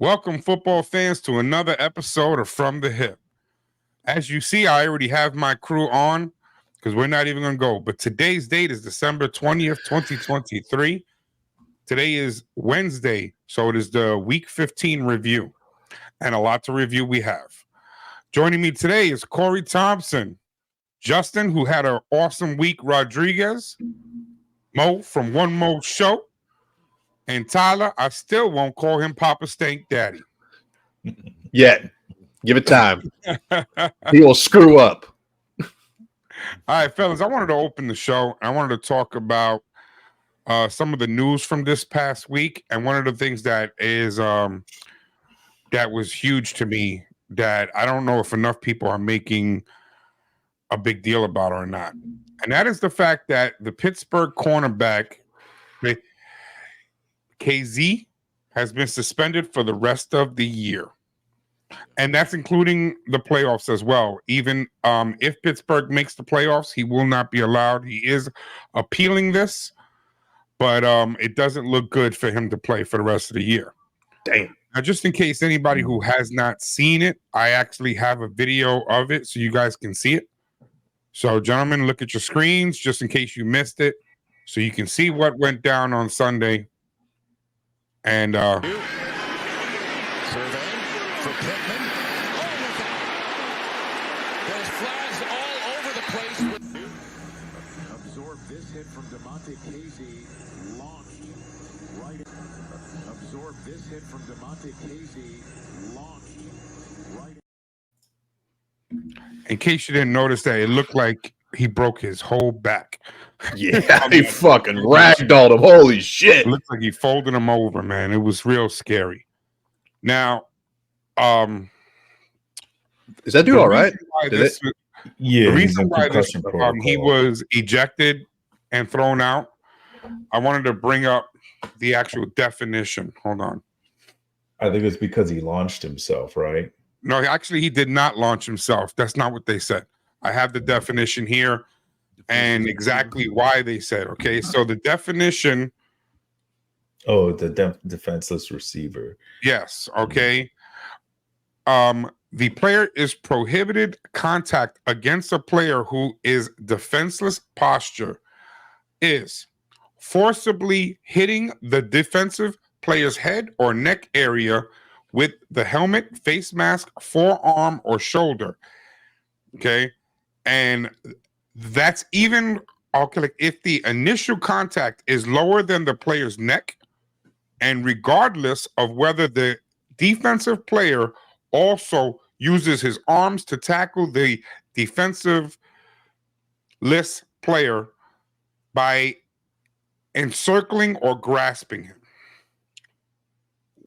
Welcome, football fans, to another episode of From the Hip. As you see, I already have my crew on because we're not even going to go. But today's date is December 20th, 2023. Today is Wednesday, so it is the Week 15 review. And a lot to review we have. Joining me today is Kory Thompson, Justin, who had an awesome week, Rodriguez, Mo from One Mo Show, and Tyler. I still won't call him Papa Stank Daddy. Yet. Give it time. He will screw up. All right, fellas, I wanted to open the show. I wanted to talk about some of the news from this past week. And one of the things that is that was huge to me that I don't know if enough people are making a big deal about or not. And that is the fact that the Pittsburgh cornerback, KZ, has been suspended for the rest of the year. And that's including the playoffs as well. Even if Pittsburgh makes the playoffs, he will not be allowed. He is appealing this, but it doesn't look good for him to play for the rest of the year. Damn. Now, just in case anybody who has not seen it, I actually have a video of it so you guys can see it. So, gentlemen, look at your screens just in case you missed it so you can see what went down on Sunday. And survey for Pittman. There's flags all over the place. Absorb this hit from DeMonte Casey. Launched right. Absorb this hit from DeMonte Casey. Launched right. In case you didn't notice that, it looked like he broke his whole back. Yeah, he fucking ragdolled him. Holy shit. It looked like he folded him over, man. It was real scary. Now, is that dude all right? Yeah, the reason why he was ejected and thrown out, I wanted to bring up the actual definition. Hold on. I think it's because he launched himself, right? No, actually, he did not launch himself. That's not what they said. I have the definition here and exactly why they said. Okay, so the definition. Oh, the defenseless receiver. Yes. Okay. The player is prohibited contact against a player who is defenseless posture is forcibly hitting the defensive player's head or neck area with the helmet, face mask, forearm, or shoulder. Okay. And that's even okay. Like if the initial contact is lower than the player's neck, and regardless of whether the defensive player also uses his arms to tackle the defensive list player by encircling or grasping him.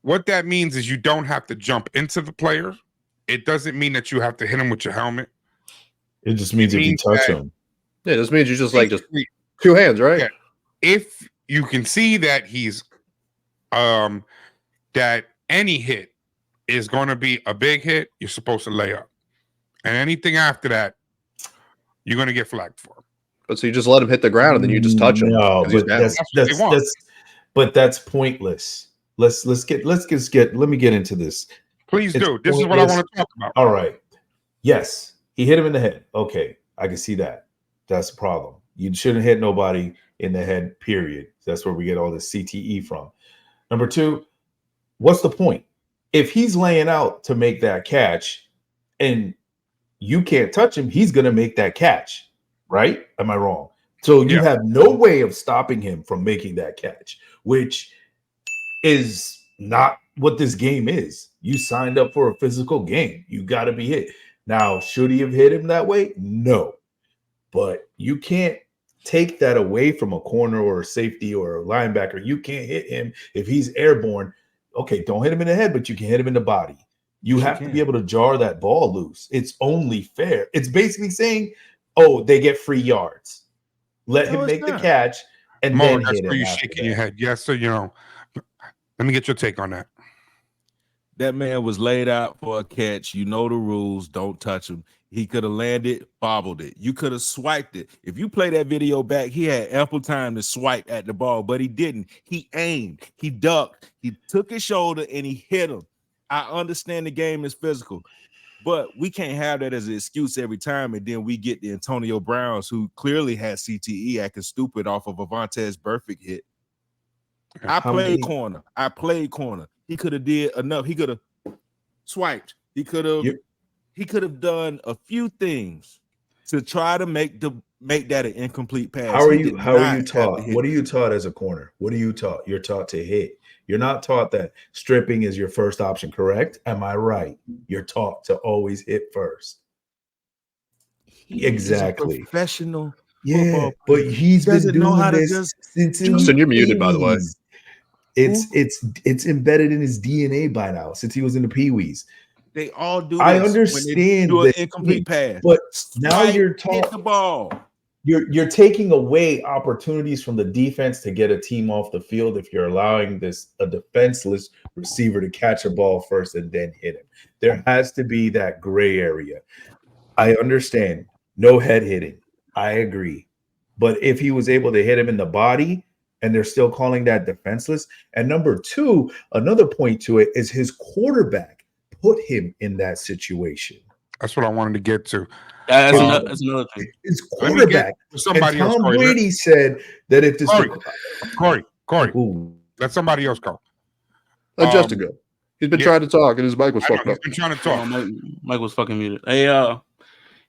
What that means is you don't have to jump into the player. It doesn't mean that you have to hit him with your helmet. It just means if you touch him. Yeah, this means you just two hands, right? Yeah. If you can see that he's that any hit is going to be a big hit, you're supposed to lay up. And anything after that, you're going to get flagged for. But so you just let him hit the ground and then you just touch him. No, but that's pointless. Let me get into this. Please do. This is what I want to talk about. All right. Yes, he hit him in the head. Okay, I can see that. That's the problem. You shouldn't hit nobody in the head, period. That's where we get all this CTE from. Number two, what's the point? If he's laying out to make that catch and you can't touch him, he's going to make that catch, right? Am I wrong? So you have no way of stopping him from making that catch, which is not what this game is. You signed up for a physical game. You got to be hit. Now, should he have hit him that way? No. But you can't take that away from a corner or a safety or a linebacker. You can't hit him if he's airborne. Okay, don't hit him in the head, but you can hit him in the body. You have to be able to jar that ball loose. It's only fair. It's basically saying, oh, they get free yards. Let him make the catch and then that's hit him. Where you're shaking your head. Yes, so let me get your take on that. That man was laid out for a catch. You know the rules. Don't touch him. He could have landed, bobbled it. You could have swiped it. If you play that video back, he had ample time to swipe at the ball, but he didn't. He aimed. He ducked. He took his shoulder and he hit him. I understand the game is physical, but we can't have that as an excuse every time. And then we get the Antonio Browns, who clearly had CTE, acting stupid off of a Vontaze Burfict hit. I played corner. He could have did enough. He could have swiped. He could have done a few things to try to make that an incomplete pass. How are you taught? What are you taught as a corner? What are you taught? You're taught to hit. You're not taught that stripping is your first option, correct? Am I right? You're taught to always hit first. Exactly. Professional. Yeah, but he's been doing this since Justin, you're muted, by the way. It's embedded in his DNA by now, since he was in the Pee-wees. They all do this. I understand do an incomplete pass, but now you're hit the ball. You're taking away opportunities from the defense to get a team off the field if you're allowing a defenseless receiver to catch a ball first and then hit him. There has to be that gray area. I understand. No head hitting. I agree. But if he was able to hit him in the body and they're still calling that defenseless. And number two, another point to it is his quarterback put him in that situation. That's what I wanted to get to. That's another thing. His quarterback. Somebody and Tom else, Brady said that if this Kory, let somebody else go. Let Justin go. He's been trying to talk, and his mic was fucked up. He's been trying to talk. Mike was fucking muted. Hey,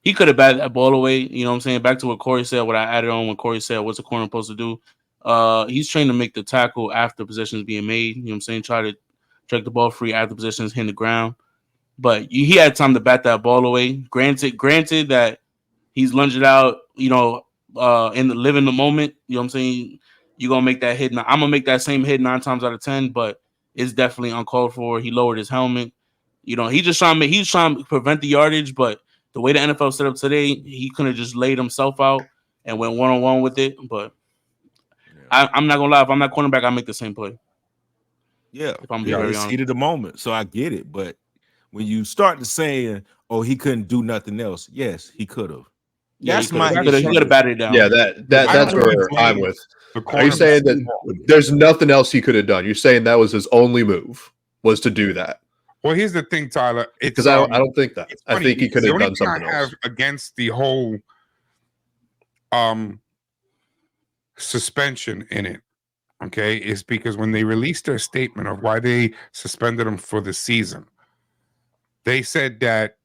he could have batted that ball away. You know what I'm saying? Back to what Kory said, what I added on when Kory said, what's a corner supposed to do? He's trained to make the tackle after possession is being made. You know what I'm saying? Try to check the ball free after possession is hitting the ground. But he had time to bat that ball away. Granted that he's lunged out, live in the moment. You know what I'm saying? You're going to make that hit. Now, I'm going to make that same hit 9 times out of 10, but it's definitely uncalled for. He lowered his helmet. He's trying to prevent the yardage, but the way the NFL set up today, he could have just laid himself out and went one-on-one with it. But I'm not going to lie. If I'm not cornerback, I make the same play. Yeah. If I'm being very honest. Heat of the moment, so I get it. But when you start to saying, "Oh, he couldn't do nothing else," yes, he could have. Yeah, he could have batted it down. Yeah, that's where I'm with. Are you saying that there's nothing else he could have done? You're saying that was his only move was to do that? Well, here's the thing, Tyler. Because I don't think that. I think he could have done something else. I have against the whole suspension in it, okay, is because when they released their statement of why they suspended him for the season, they said that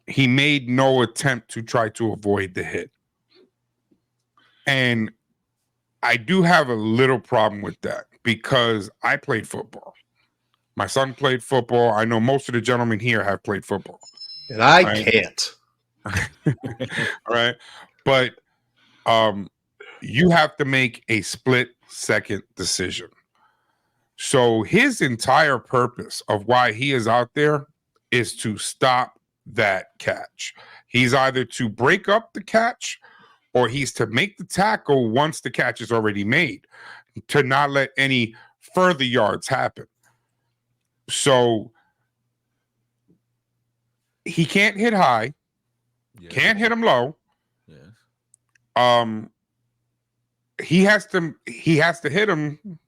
he made no attempt to try to avoid the hit. And I do have a little problem with that because I played football. My son played football. I know most of the gentlemen here have played football. And I can't. All right. But you have to make a split-second decision. So his entire purpose of why he is out there is to stop that catch. He's either to break up the catch or he's to make the tackle once the catch is already made, to not let any further yards happen. So he can't hit high, can't hit him low. He has to hit him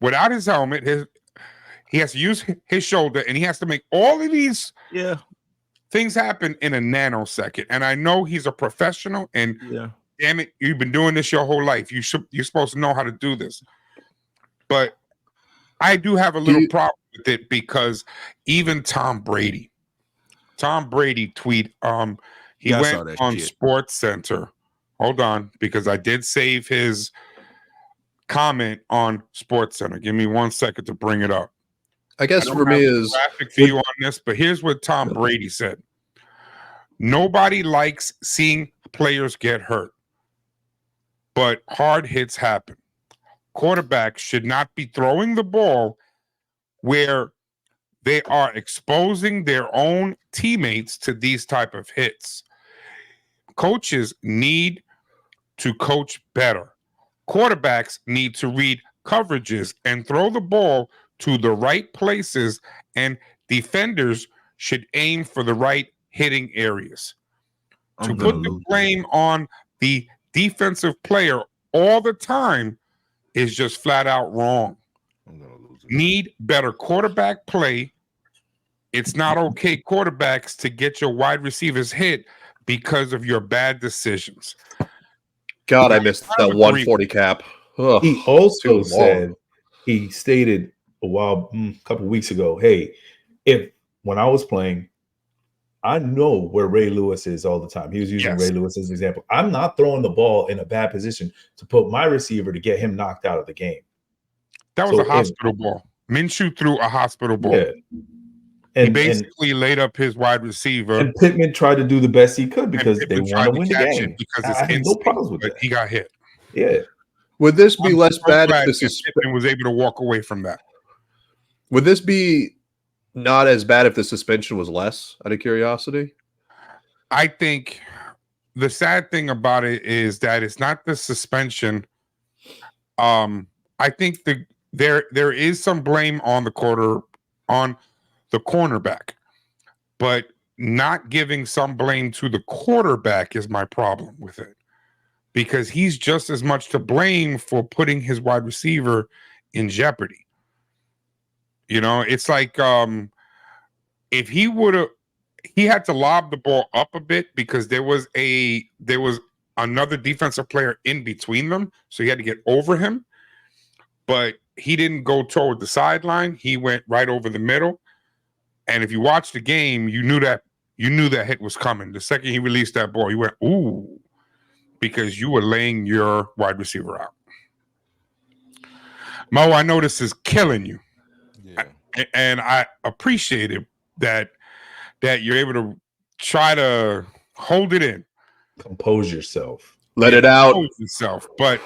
without his helmet. He has to use his shoulder, and he has to make all of these things happen in a nanosecond. And I know he's a professional, and damn it, you've been doing this your whole life. You're supposed to know how to do this. But I do have a little problem with it because even Tom Brady tweet, he went on Sports Center. Hold on, because I did save his comment on Sports Center. Give me 1 second to bring it up. I guess for me is graphic for you on this, but here's what Tom Brady said. Nobody likes seeing players get hurt, but hard hits happen. Quarterbacks should not be throwing the ball where they are exposing their own teammates to these type of hits. Coaches need to coach better. Quarterbacks need to read coverages and throw the ball to the right places, and defenders should aim for the right hitting areas. To put the blame on the defensive player all the time is just flat out wrong. I'm gonna lose it. Need better quarterback play. It's not okay, quarterbacks, to get your wide receivers hit because of your bad decisions. God, I missed that 140 cap. Ugh, He also too long. said, he stated a couple weeks ago, hey, when I was playing, I know where Ray Lewis is all the time. He was using Ray Lewis as an example. I'm not throwing the ball in a bad position to put my receiver to get him knocked out of the game. That was a hospital ball. Minshew threw a hospital ball. Yeah. He basically laid up his wide receiver. And Pittman tried to do the best he could because they want to win the game. Because I have no problems with that. He got hit. Yeah. Would this be less bad if the suspension was able to walk away from that? Would this be not as bad if the suspension was less, out of curiosity? I think the sad thing about it is that it's not the suspension. I think there is some blame on the cornerback, but not giving some blame to the quarterback is my problem with it, because he's just as much to blame for putting his wide receiver in jeopardy. You know, it's like if he had to lob the ball up a bit because there was another defensive player in between them, so he had to get over him, but he didn't go toward the sideline. He went right over the middle. And if you watch the game, you knew that hit was coming. The second he released that ball, he went, ooh, because you were laying your wide receiver out. Mo, I know this is killing you. Yeah. And I appreciate it that you're able to try to hold it in. Compose yourself. Let it out. Compose yourself. But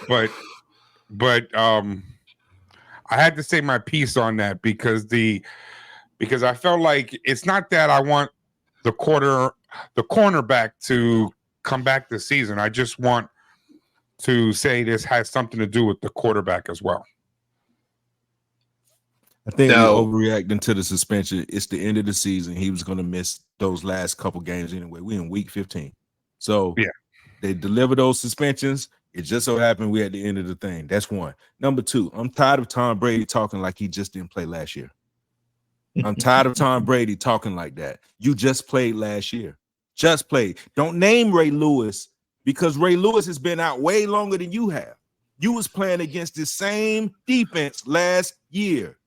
I had to say my piece on that because I felt like it's not that I want the cornerback to come back this season. I just want to say this has something to do with the quarterback as well. I think we're overreacting to the suspension. It's the end of the season. He was going to miss those last couple games anyway. We're in week 15. So they deliver those suspensions. It just so happened we're at the end of the thing. That's one. Number two, I'm tired of Tom Brady talking like he just didn't play last year. I'm tired of Tom Brady talking like that. You just played last year. Just played. Don't name Ray Lewis because Ray Lewis has been out way longer than you have. You was playing against the same defense last year.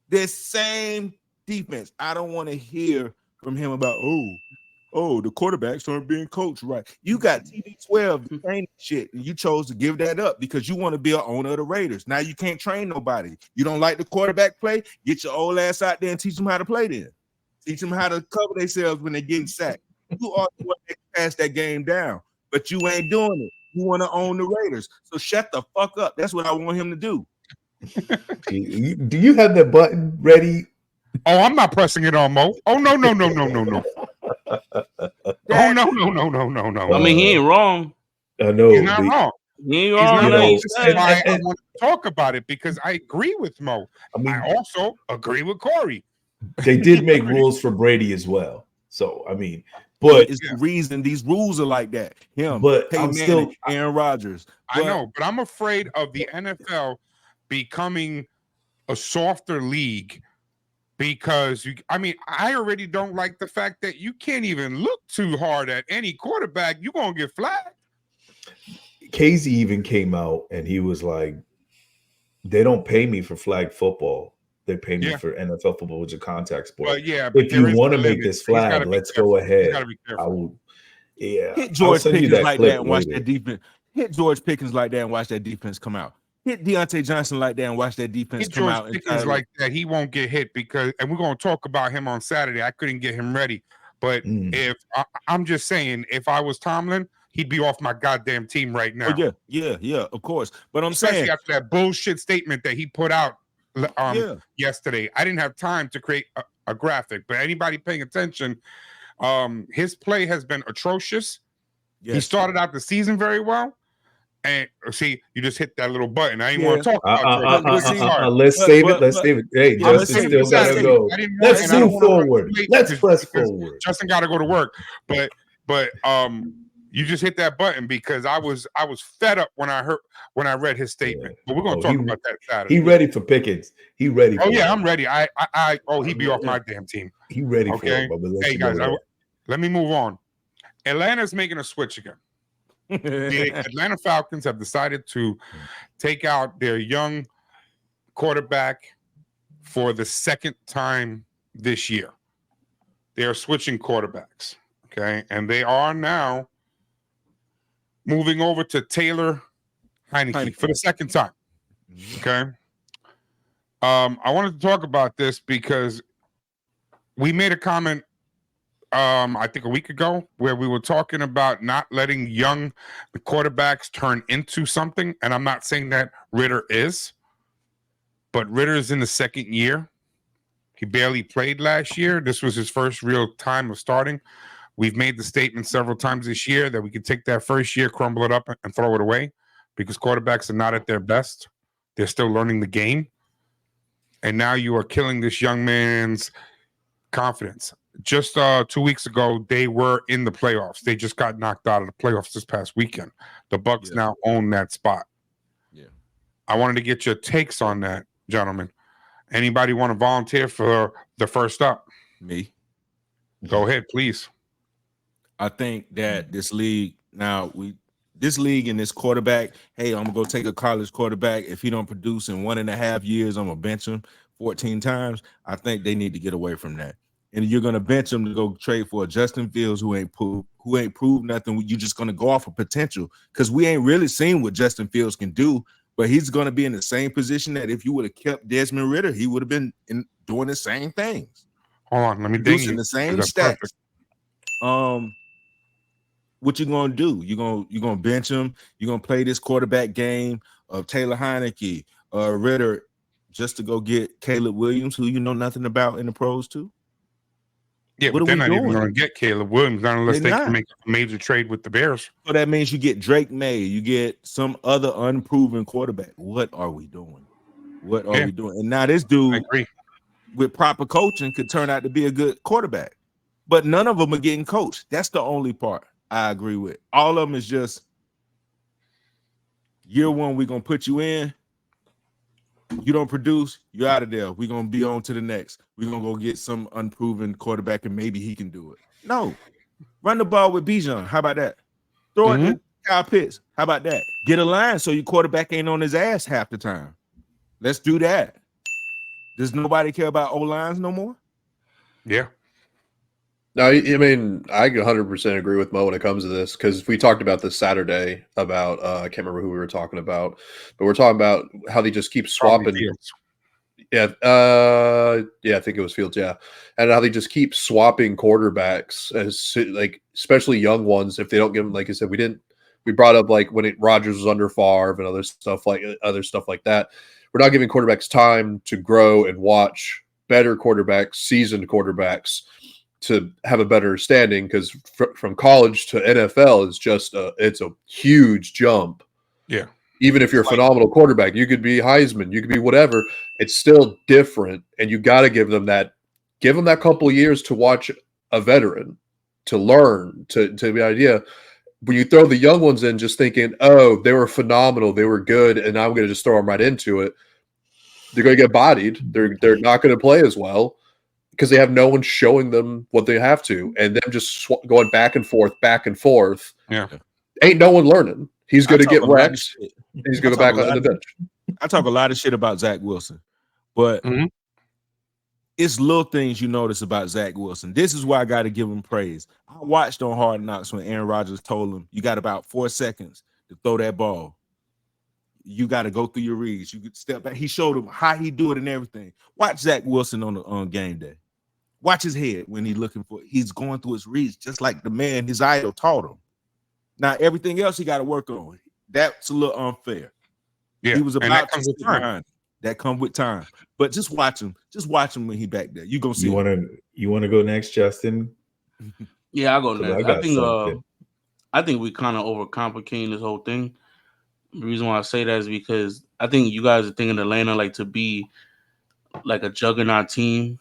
This same defense. I don't want to hear from him about, the quarterbacks aren't being coached right. You got TB12 training shit, and you chose to give that up because you want to be an owner of the Raiders. Now you can't train nobody. You don't like the quarterback play? Get your old ass out there and teach them how to play then. Teach them how to cover themselves when they're getting sacked. You are the one that pass that game down, but you ain't doing it. You want to own the Raiders. So shut the fuck up. That's what I want him to do. Do you have that button ready? Oh, I'm not pressing it on Mo. Oh, no. Oh, no. I mean, he ain't wrong. I know. He's not wrong. He ain't wrong. I want to talk about it because I agree with Mo. I also agree with Kory. They did make rules for Brady as well. So, I mean, but it's the reason these rules are like that. But I'm still Aaron Rodgers. I know, but I'm afraid of the NFL becoming a softer league because I already don't like the fact that you can't even look too hard at any quarterback. You're gonna get flagged. Casey even came out and he was like, they don't pay me for flag football. They pay me for NFL football, which is a contact sport. But if you want to make this flag, let's go ahead. I will. Yeah. Hit George Pickens like that and watch that defense. Hit George Pickens like that and watch that defense come out. Hit Deontay Johnson like that and watch that defense come out. Hit George Pickens like that, he won't get hit and we're going to talk about him on Saturday. I couldn't get him ready. But I'm just saying, if I was Tomlin, he'd be off my goddamn team right now. Oh, yeah, of course. But Especially saying after that bullshit statement that he put out yesterday. I didn't have time to create a graphic, but anybody paying attention, his play has been atrocious. Yes. He started out the season very well. And see, you just hit that little button. I didn't want to talk about it. Let's save it. Hey, Justin still got to go. Let's move forward. Let's press forward. Justin got to go to work. But You just hit that button because I was fed up when I read his statement. But we're gonna talk about that Saturday. He ready for Pickens. He ready. Oh for yeah, it. I'm ready. He'd be off my damn team. He ready for Okay. it. But Hey guys, let me move on. Atlanta's making a switch again. The Atlanta Falcons have decided to take out their young quarterback for the second time this year. They are switching quarterbacks. Okay. And they are now moving over to Taylor Heineke for the second time. Okay. I wanted to talk about this because we made a comment I think a week ago where we were talking about not letting young quarterbacks turn into something. And I'm not saying that Ritter is, but Ritter is in the second year. He barely played last year. This was his first real time of starting. We've made the statement several times this year that we could take that first year, crumble it up, and throw it away because quarterbacks are not at their best. They're still learning the game. And now you are killing this young man's confidence. Just 2 weeks ago, they were in the playoffs. They just got knocked out of the playoffs this past weekend. The Bucks now own that spot. Yeah. I wanted to get your takes on that, gentlemen. Anybody want to volunteer for the first up? Me. Go ahead, please. I think that this league and this quarterback, hey, I'm gonna go take a college quarterback. If he don't produce in 1.5 years, I'm gonna bench him 14 times. I think they need to get away from that. And you're gonna bench him to go trade for a Justin Fields who ain't proved nothing. You're just gonna go off of potential because we ain't really seen what Justin Fields can do. But he's gonna be in the same position that if you would have kept Desmond Ritter, he would have been doing the same things. Hold on, let me producing ding you. the same That's stats. perfect. What you gonna do? You gonna bench him? You gonna play this quarterback game of Taylor Heineke, Ritter, just to go get Caleb Williams, who you know nothing about in the pros too? Yeah, What but are they're we not even doing? going to get Caleb Williams, not unless They're they not. can make a major trade with the Bears. So that means you get Drake May, you get some other unproven quarterback. What are we doing? What are we doing? And now this I dude, agree. with proper coaching, could turn out to be a good quarterback. But none of them are getting coached. That's the only part I agree with. All of them is just year one, we're going to put you in. You don't produce, you're out of there. We're going to be on to the next. We're going to go get some unproven quarterback and maybe he can do it. No. Run the ball with Bijan. How about that? Throw it to Kyle Pitts. How about that? Get a line so your quarterback ain't on his ass half the time. Let's do that. Does nobody care about O-lines no more? Yeah. No, I mean, I 100% agree with Mo when it comes to this because we talked about this Saturday about I can't remember who we were talking about, but we're talking about how they just keep swapping. Yeah, I think it was Fields, yeah, and how they just keep swapping quarterbacks as like especially young ones if they don't give them, like I said, we brought up like when Rodgers was under Favre and other stuff like that. We're not giving quarterbacks time to grow and watch better quarterbacks, seasoned quarterbacks, to have a better standing because from college to NFL is just it's a huge jump. Yeah. Even if you're a phenomenal quarterback, you could be Heisman, you could be whatever. It's still different, and you got to give them that couple of years to watch a veteran, to learn, to the idea. When you throw the young ones in, just thinking, oh, they were phenomenal, they were good, and I'm going to just throw them right into it. They're going to get bodied. They're not going to play as well because they have no one showing them what they have to, and them just going back and forth. Yeah. Ain't no one learning. He's going to get wrecked. He's going to go back on the bench. I talk a lot of shit about Zach Wilson, but it's little things you notice about Zach Wilson. This is why I got to give him praise. I watched on Hard Knocks when Aaron Rodgers told him, you got about 4 seconds to throw that ball. You got to go through your reads. You could step back. He showed him how he do it and everything. Watch Zach Wilson on game day. Watch his head when he's going through his reads, just like the man his idol taught him. Now, everything else he got to work on. That's a little unfair. Yeah. He was about that to comes sit with time. behind. That come with time. But just watch him. Just watch him when he back there. You gonna see. You want to go next, Justin? Yeah, I'll go next. I I think we kind of overcomplicating this whole thing. The reason why I say that is because I think you guys are thinking Atlanta like to be like a juggernaut team,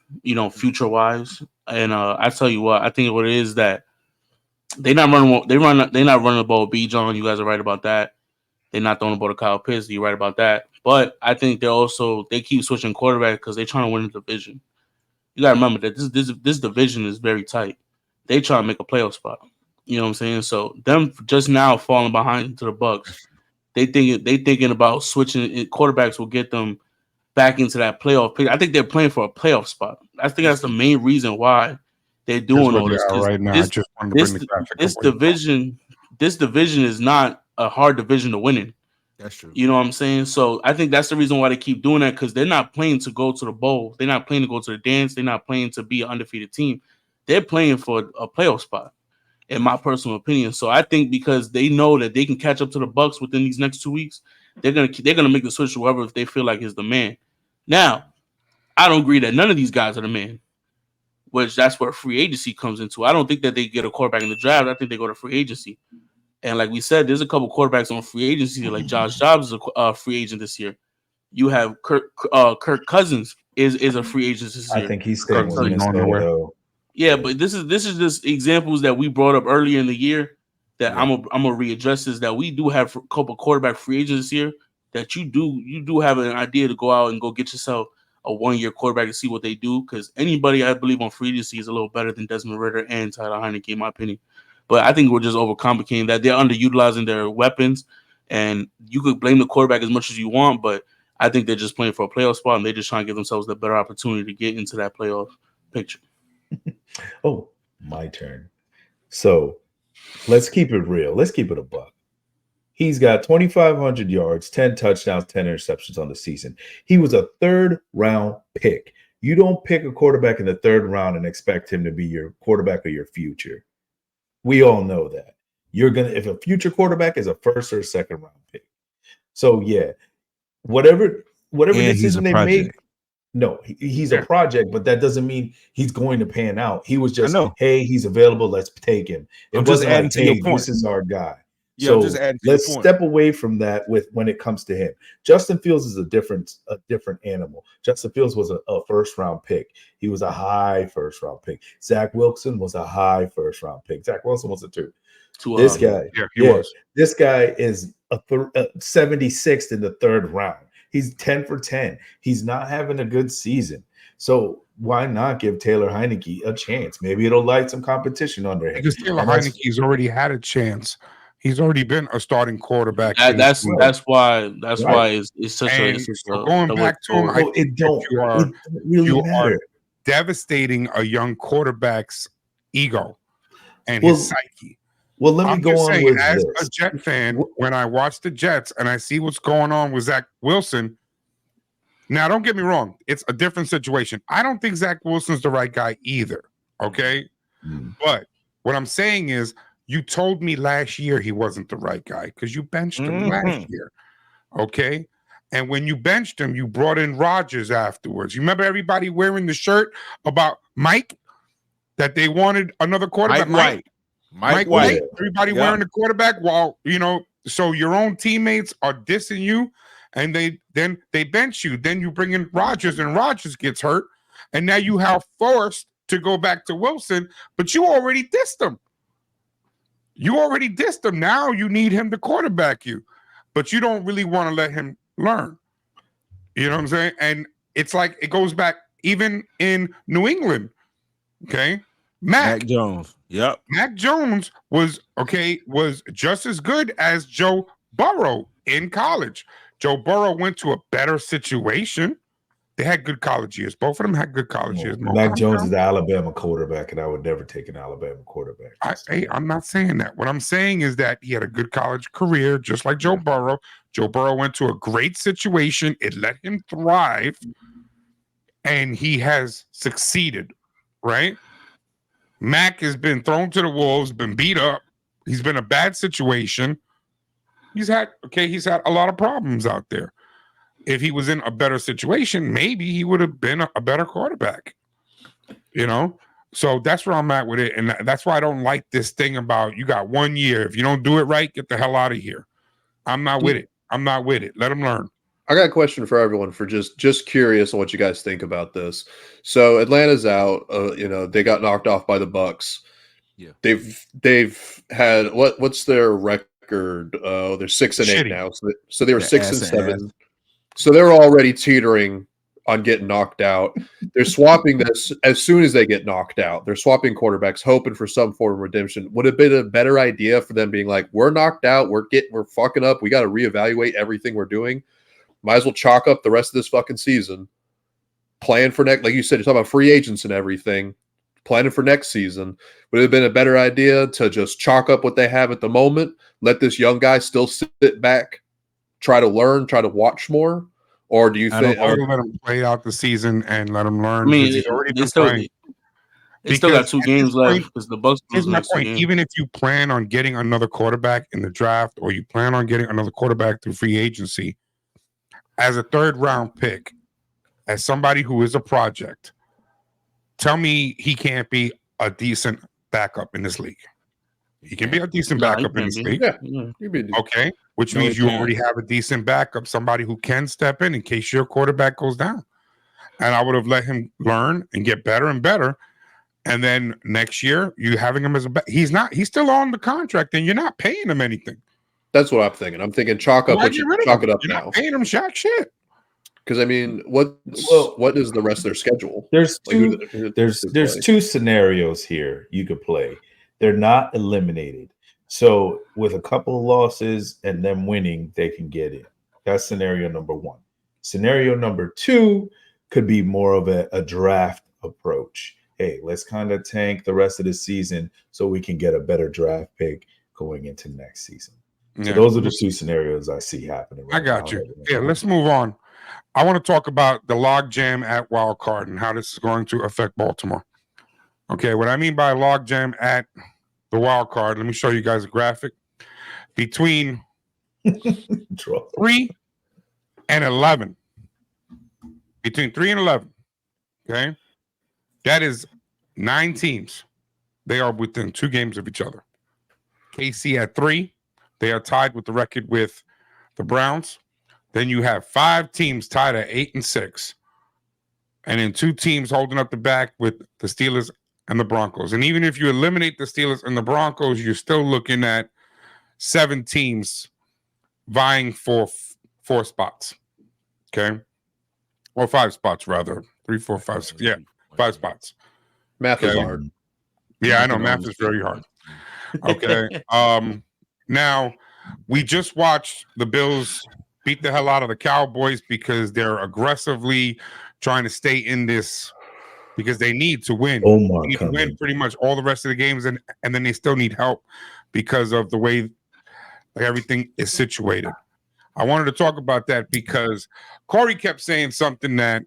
future wise. And I tell you what, I think what it is that They're not running the ball with B. John. You guys are right about that. They're not throwing the ball to Kyle Pitts. You're right about that. But I think they keep switching quarterback because they're trying to win the division. You gotta remember that this division is very tight. They try to make a playoff spot. You know what I'm saying? So them just now falling behind to the Bucks, they thinking about switching. Quarterbacks will get them back into that playoff pick. I think they're playing for a playoff spot. I think that's the main reason why they're doing all this. Right now, I just wanted to bring the graphic This division is not a hard division to win in. That's true. You know what I'm saying? So I think that's the reason why they keep doing that, because they're not playing to go to the bowl. They're not playing to go to the dance. They're not playing to be an undefeated team. They're playing for a playoff spot, in my personal opinion. So I think because they know that they can catch up to the Bucks within these next 2 weeks, they're gonna make the switch to whoever if they feel like is the man. Now, I don't agree that none of these guys are the man, which that's where free agency comes into. I don't think that they get a quarterback in the draft. I think they go to free agency. And like we said, there's a couple quarterbacks on free agency. Like Josh Jobs is a free agent this year. You have Kirk Cousins is a free agent this year. I think he's staying with Minnesota, though. Yeah, but this is just examples that we brought up earlier in the year that I'm gonna readdress is that we do have a couple quarterback free agents this year that you do have an idea to go out and go get yourself a 1-year quarterback to see what they do, because anybody I believe on free agency is a little better than Desmond Ridder and Tyler Heineke, in my opinion. But I think we're just overcomplicating that. They're underutilizing their weapons, and you could blame the quarterback as much as you want, but I think they're just playing for a playoff spot, and they're just trying to give themselves the better opportunity to get into that playoff picture. Oh, my turn. So let's keep it real. Let's keep it a buck. He's got 2,500 yards, 10 touchdowns, 10 interceptions on the season. He was a third-round pick. You don't pick a quarterback in the third round and expect him to be your quarterback of your future. We all know that. If a future quarterback is a first or second round pick. So yeah, whatever decision they make. No, he's a project, but that doesn't mean he's going to pan out. He was just, hey, he's available. Let's take him. It wasn't like, hey, this is our guy. Yeah, so let's step away from that when it comes to him. Justin Fields is a different animal. Justin Fields was a first round pick. He was a high first round pick. Zach Wilson was a high first round pick. Zach Wilson was a two. This guy, this guy is a 76th in the third round. He's 10 for 10. He's not having a good season. So why not give Taylor Heineke a chance? Maybe it'll light some competition under him. Because Taylor Heineke's already had a chance. He's already been a starting quarterback. That's why it's such a going back to him. You are devastating a young quarterback's ego and his psyche. Well, let me go on with as this. a Jet fan, when I watch the Jets and I see what's going on with Zach Wilson. Now, don't get me wrong; it's a different situation. I don't think Zach Wilson's the right guy either. Okay, but what I'm saying is, you told me last year he wasn't the right guy because you benched him last year. Okay. And when you benched him, you brought in Rodgers afterwards. You remember everybody wearing the shirt about Mike, that they wanted another quarterback? Mike White. Everybody wearing the quarterback while, so your own teammates are dissing you and they bench you. Then you bring in Rodgers and Rodgers gets hurt. And now you have forced to go back to Wilson, but you already dissed him. Now you need him to quarterback you, but you don't really want to let him learn. You know what I'm saying? And it's like it goes back even in New England. Okay. Mac Jones. Yep. Mac Jones was just as good as Joe Burrow in college. Joe Burrow went to a better situation. They had good college years. Both of them had good college years. Mac Jones is the Alabama quarterback, and I would never take an Alabama quarterback. I'm not saying that. What I'm saying is that he had a good college career, just like Joe Burrow. Joe Burrow went to a great situation. It let him thrive, and he has succeeded, right? Mac has been thrown to the wolves, been beat up. He's been in a bad situation. He's had a lot of problems out there. If he was in a better situation, maybe he would have been a better quarterback, So that's where I'm at with it. And that's why I don't like this thing about you got 1 year. If you don't do it right, get the hell out of here. I'm not with it. Let them learn. I got a question for everyone for just curious on what you guys think about this. So Atlanta's out. They got knocked off by the Bucks. Yeah. They've had what's their record? They're 6-8 Shitty. now. So they were The 6-7. ass. So they're already teetering on getting knocked out. They're swapping this as soon as they get knocked out. They're swapping quarterbacks, hoping for some form of redemption. Would have been a better idea for them being like, we're knocked out, we're fucking up, we got to reevaluate everything we're doing. Might as well chalk up the rest of this fucking season. Plan for next, like you said, you're talking about free agents and everything. Planning for next season. Would it have been a better idea to just chalk up what they have at the moment, let this young guy still sit back, try to learn, try to watch more? Or do you think Or let him play out the season and let him learn? I mean, he's already they been still playing. they still got 2 Because at games this left point, because the Bucks lose here's the my next 2 point. games. Even if you plan on getting another quarterback in the draft, or you plan on getting another quarterback through free agency, as a 3rd round pick, as somebody who is a project, tell me he can't be a decent backup in this league. He can be a decent Nah, he backup in can this be. league. Yeah. Yeah. you'd be Okay. Which No, means he you can't. already have a decent backup, somebody who can step in case your quarterback goes down. And I would have let him learn and get better and better. And then next year, you having him as he's still on the contract and you're not paying him anything. That's what I'm thinking. I'm thinking chalk up Why what get you rid of chalk him? it up You're now. not paying him jack shit. Because I mean, what is the rest of their schedule? There's Like, two. who There's play? 2 scenarios here you could play. They're not eliminated. So with a couple of losses and them winning, they can get in. That's scenario number 1. Scenario number 2 could be more of a draft approach. Hey, let's kind of tank the rest of the season so we can get a better draft pick going into next season. So Yeah. those are the 2 scenarios I see happening. I got you. Yeah, let's move on. I want to talk about the logjam at wild card and how this is going to affect Baltimore. Okay, what I mean by logjam at the wild card, let me show you guys a graphic. Between 3 and 11. Between 3 and 11. Okay. That is 9 teams. They are within 2 games of each other. KC at 3. They are tied with the record with the Browns. Then you have 5 teams tied at 8 and 6. And then 2 teams holding up the back with the Steelers and the Broncos. And even if you eliminate the Steelers and the Broncos, you're still looking at 7 teams vying for 4 spots. Okay. Or 5 spots, rather. 3, 4, 5, 6. Yeah, 5 spots. Math is Okay. hard. Yeah, I know. Math is very hard. Okay. Now, we just watched the Bills beat the hell out of the Cowboys because they're aggressively trying to stay in this because they need to win. They need to win pretty much all the rest of the games, and then they still need help because of the way everything is situated. I wanted to talk about that because Kory kept saying something that,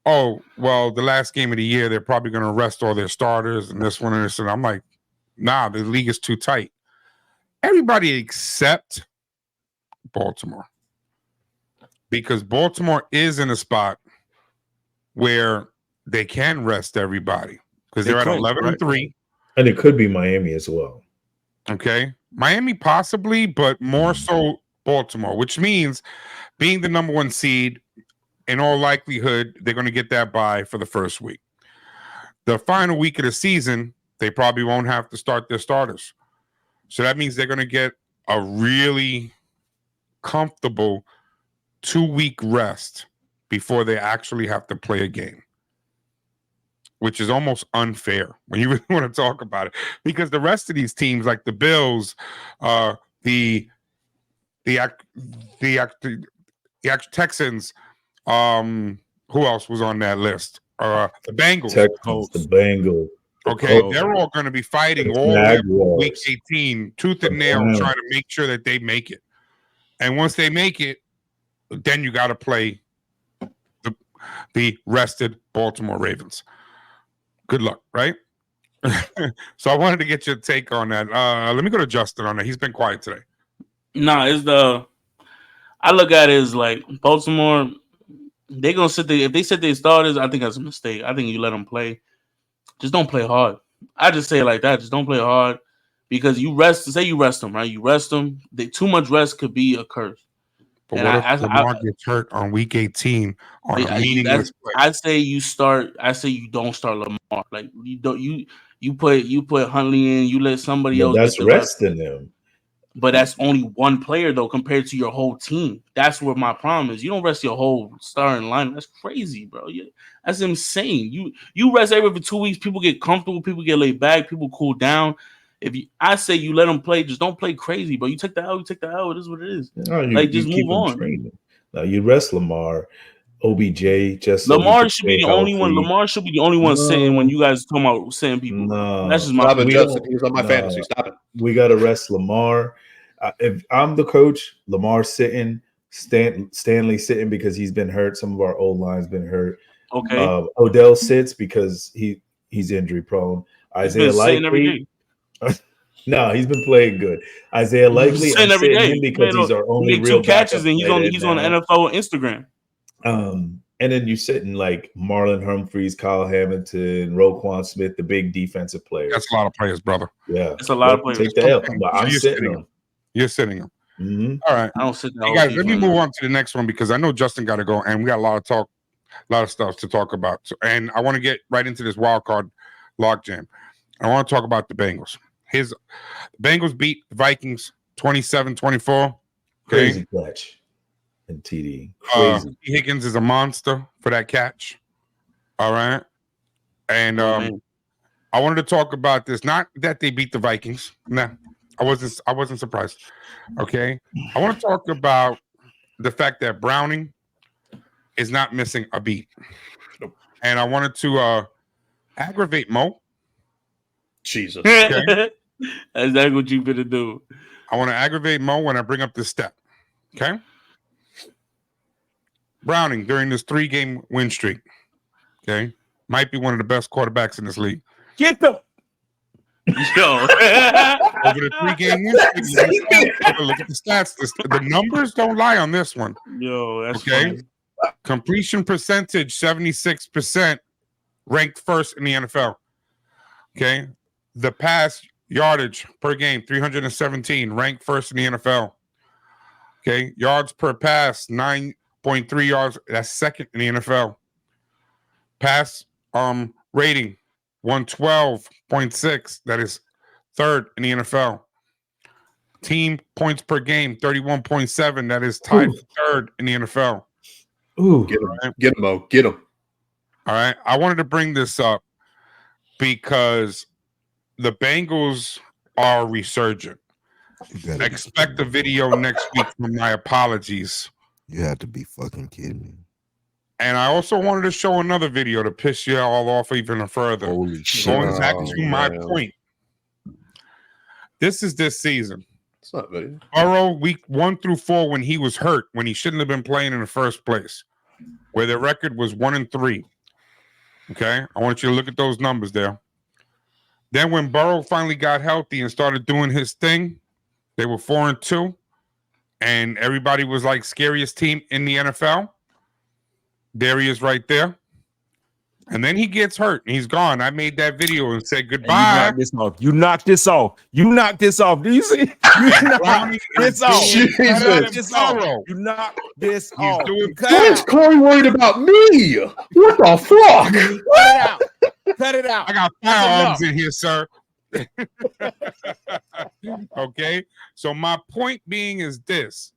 oh, well, the last game of the year, they're probably going to rest all their starters and this one and this. And I'm like, nah, the league is too tight. Everybody except Baltimore. Because Baltimore is in a spot where they can rest everybody. Because they're at 11-3. And it could be Miami as well. Okay. Miami possibly, but more so Baltimore, which means being the number 1 seed, in all likelihood, they're going to get that bye for the first week. The final week of the season, they probably won't have to start their starters. So that means they're going to get a really comfortable 2-week rest before they actually have to play a game, which is almost unfair when you really want to talk about it, because the rest of these teams, like the Bills, the Texans, who else was on that list? The Bengals. Texans, the Bengals. Okay, they're all going to be fighting all the way up to week 18, tooth and nail, trying to make sure that they make it. And once they make it, then you got to play the rested Baltimore Ravens. Good luck, right? So I wanted to get your take on that. Let me go to Justin on that. He's been quiet today. Nah, I look at it as like Baltimore, they're going to sit there. If they sit their starters, I think that's a mistake. I think you let them play. Just don't play hard. I just say it like that. Just don't play hard because you rest them, right? You rest them. Too much rest could be a curse. But and what if Lamar gets hurt on week 18 on a meaningless play? I say you don't start Lamar. Like you You put Huntley in. You let somebody else That's get the reps. resting them. But that's only one player though compared to your whole team. That's where my problem is. You don't rest your whole starting line. That's crazy, bro. That's insane. You rest every for 2 weeks. People get comfortable. People get laid back. People cool down. I say you let them play, just don't play crazy, bro. You take the L. You take the L. It is what it is. No, just move on. Training. Now you rest Lamar, OBJ. Just Lamar should be the only one. Lamar should be the only one sitting when you guys talking about sitting people. No, that's just my opinion. Justin, he was on my fantasy. Stop it. We got to rest Lamar. If I'm the coach, Lamar sitting, Stanley sitting because he's been hurt. Some of our old line's been hurt. Okay. Odell sits because he's injury prone. Isaiah Likely. No, he's been playing good. Isaiah Likely, I'm sitting him because he's our only real 2 catches and he's on NFL Instagram. And then you sitting like Marlon Humphreys, Kyle Hamilton, Roquan Smith, the big defensive players. That's a lot of players, brother. Yeah, it's a lot of players. Take the L. But I'm sitting them. You're sitting them. Mm-hmm. All right. I don't sit down. Hey guys, let me move on to the next one because I know Justin got to go and we got a lot of stuff to talk about. So, and I want to get right into this wild card logjam. I want to talk about the Bengals. The Bengals beat the Vikings 27-24. Okay? Crazy catch and TD. Crazy. Higgins is a monster for that catch. All right. And I wanted to talk about this. Not that they beat the Vikings. No, I wasn't surprised. Okay. I want to talk about the fact that Browning is not missing a beat. And I wanted to aggravate Mo. Jesus. Okay? That's exactly what you better do. I want to aggravate Mo when I bring up this step. Okay. Browning during this 3-game win streak. Okay. Might be one of the best quarterbacks in this league. Get them. Yo. Over the 3-game win streak. Look at the stats. The numbers don't lie on this one. Yo, that's okay. Funny. Completion percentage 76%, ranked first in the NFL. Okay. The pass yardage per game 317, ranked first in the NFL. Okay. Yards per pass 9.3 yards. That's second in the NFL. Pass rating 112.6. That is third in the NFL. Team points per game 31.7. That is tied third in the NFL. Ooh, get him, get him, Mo, get him. All right. I wanted to bring this up because the Bengals are resurgent. Expect a video next week from my apologies. You have to be fucking kidding me. And I also wanted to show another video to piss you all off even further. Holy shit. Going back to my point. This is this season. It's not video. Burrow, week 1 through 4, when he was hurt, when he shouldn't have been playing in the first place, where the record was 1-3. Okay? I want you to look at those numbers there. Then when Burrow finally got healthy and started doing his thing, they were 4-2. And everybody was like, scariest team in the NFL. There he is right there. And then he gets hurt and he's gone. I made that video and said goodbye. You knocked this off. You knocked this off. Do you see? You knocked this off. Jesus. You knocked this off. You knocked this off. Why is Kory worried about me? What the fuck? Cut it out. Cut it out. I got firearms in here, sir. Okay. So my point being is this.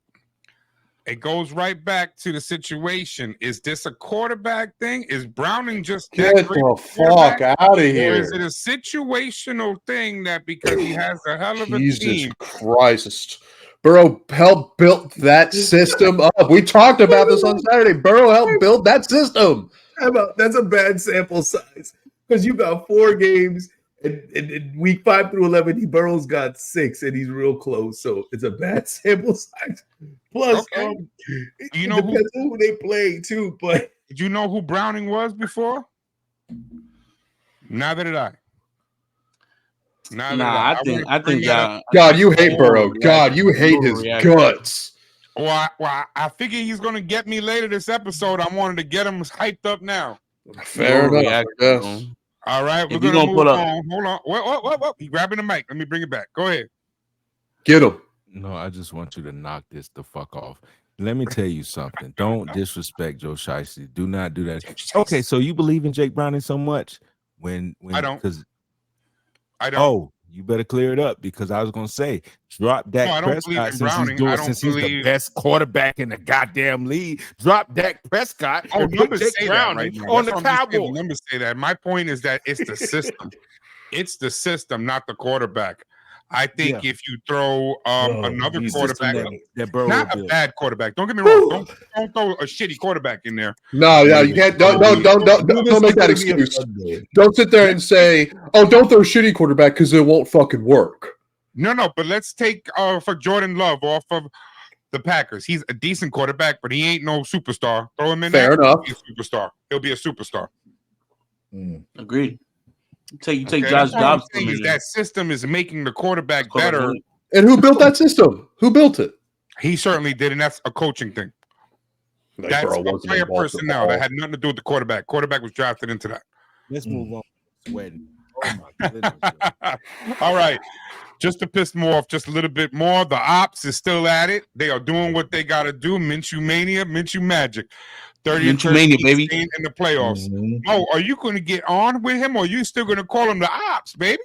It goes right back to the situation. Is this a quarterback thing? Is Browning just get the fuck out of here? Or is it a situational thing that because he has a hell of a Jesus team? Christ. Burrow helped build that system up. We talked about this on Saturday. Burrow helped build that system. That's a bad sample size because you got 4 games. In week 5 through 11, Burrow's got 6, and he's real close. So it's a bad sample size. Plus, you know depends who they play too. But did you know who Browning was before? Neither did I. I think God, you hate Burrow. God, you hate his guts. Well, I figure he's going to get me later this episode. I wanted to get him hyped up now. Fair enough. Yes. All right, we're going to move on. Hold on. What? He's grabbing the mic. Let me bring it back. Go ahead. Get him. No, I just want you to knock this the fuck off. Let me tell you something. Don't disrespect Joe Shiesty. Do not do that. Okay, so you believe in Jake Browning so much? When I don't. Because I don't. Oh, you better clear it up because I was gonna say drop I Dak don't believe Prescott in since he's Browning. I don't since he's the believe. best quarterback in the goddamn league. Drop Dak Prescott Oh, and put numbers Jake say that right Browning now. on That's the what I'm just saying. The Cowboys. numbers say that. My point is that it's the system. It's the system, not the quarterback. I think if you throw another Jesus quarterback, that Burrow not a built. bad quarterback. Don't get me wrong. Don't throw a shitty quarterback in there. No, you can't. Don't make that excuse. Don't sit there and say, "Oh, don't throw a shitty quarterback because it won't fucking work." No, but let's take for Jordan Love off of the Packers. He's a decent quarterback, but he ain't no superstar. Throw him in Fair there. enough. He'll be a superstar. He'll be a superstar. Agreed. You take Okay, Josh that's all I'm Dobbs. saying is that system is making the quarterback Quarterback better. only. And who built that system? Who built it? He certainly did, and that's a coaching thing. Like, That's Burrow a wasn't player involved at personnel all. that had nothing to do with the quarterback. Quarterback was drafted into that. Let's move on. Sweating. Oh my goodness. All right. Just to piss me off just a little bit more, the ops is still at it. They are doing what they got to do. Minshew Mania, Minshew Magic. 30 and Minshew Mania, 13 baby. staying in the playoffs. Mo, are you going to get on with him or are you still going to call him the ops, baby?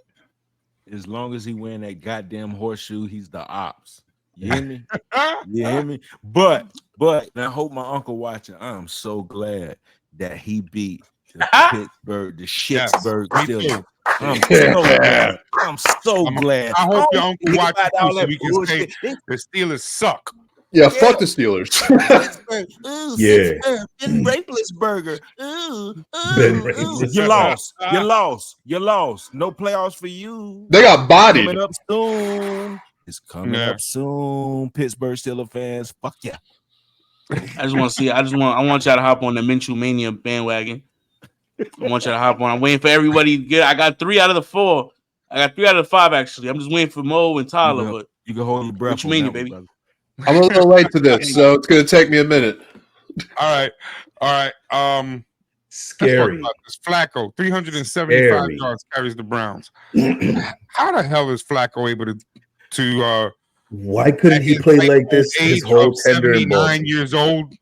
As long as he wearing that goddamn horseshoe, he's the ops. You hear me? You hear me? But and I hope my uncle watching. I'm so glad that he beat the Pittsburgh, the Shitsburg Steelers. I'm so glad. I'm so glad. I hope your uncle hear watches about too all so that we can say bullshit. the Steelers suck. Yeah, fuck the Steelers. Pittsburgh. Ooh, Yeah. Pittsburgh. Ben Raplesburger. Ben You lost. You lost. You lost. No playoffs for you. They got bodied. Coming up soon. It's coming Yeah. up soon. Pittsburgh Steelers fans. Fuck yeah. I want y'all to hop on the Minshew Mania bandwagon. I want y'all to hop on. I'm waiting for everybody to get. I got 3 out of the 4. I got 3 out of the 5 actually. I'm just waiting for Mo and Tyler. But You can hold your breath. Minshew on Mania, that one, baby. brother. I'm a little late to this, so it's going to take me a minute. All right. Scary. This Flacco, 375 Scary. yards carries the Browns. How the hell is Flacco able to Why couldn't at he his play ripe like this old his age whole of tender in 79 Baltimore? years old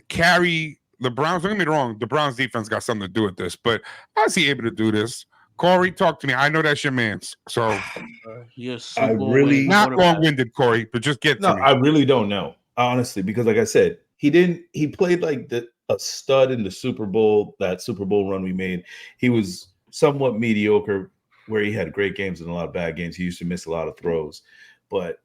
carry the Browns? Don't get me wrong, the Browns defense got something to do with this, but how is he able to do this? Kory, talk to me. I know that's your man's. So Yes, I really- not long-winded, Kory, but just get to No, me. I really don't know, honestly, because like I said, he played like a stud in the Super Bowl, that Super Bowl run we made. He was somewhat mediocre where he had great games and a lot of bad games. He used to miss a lot of throws, but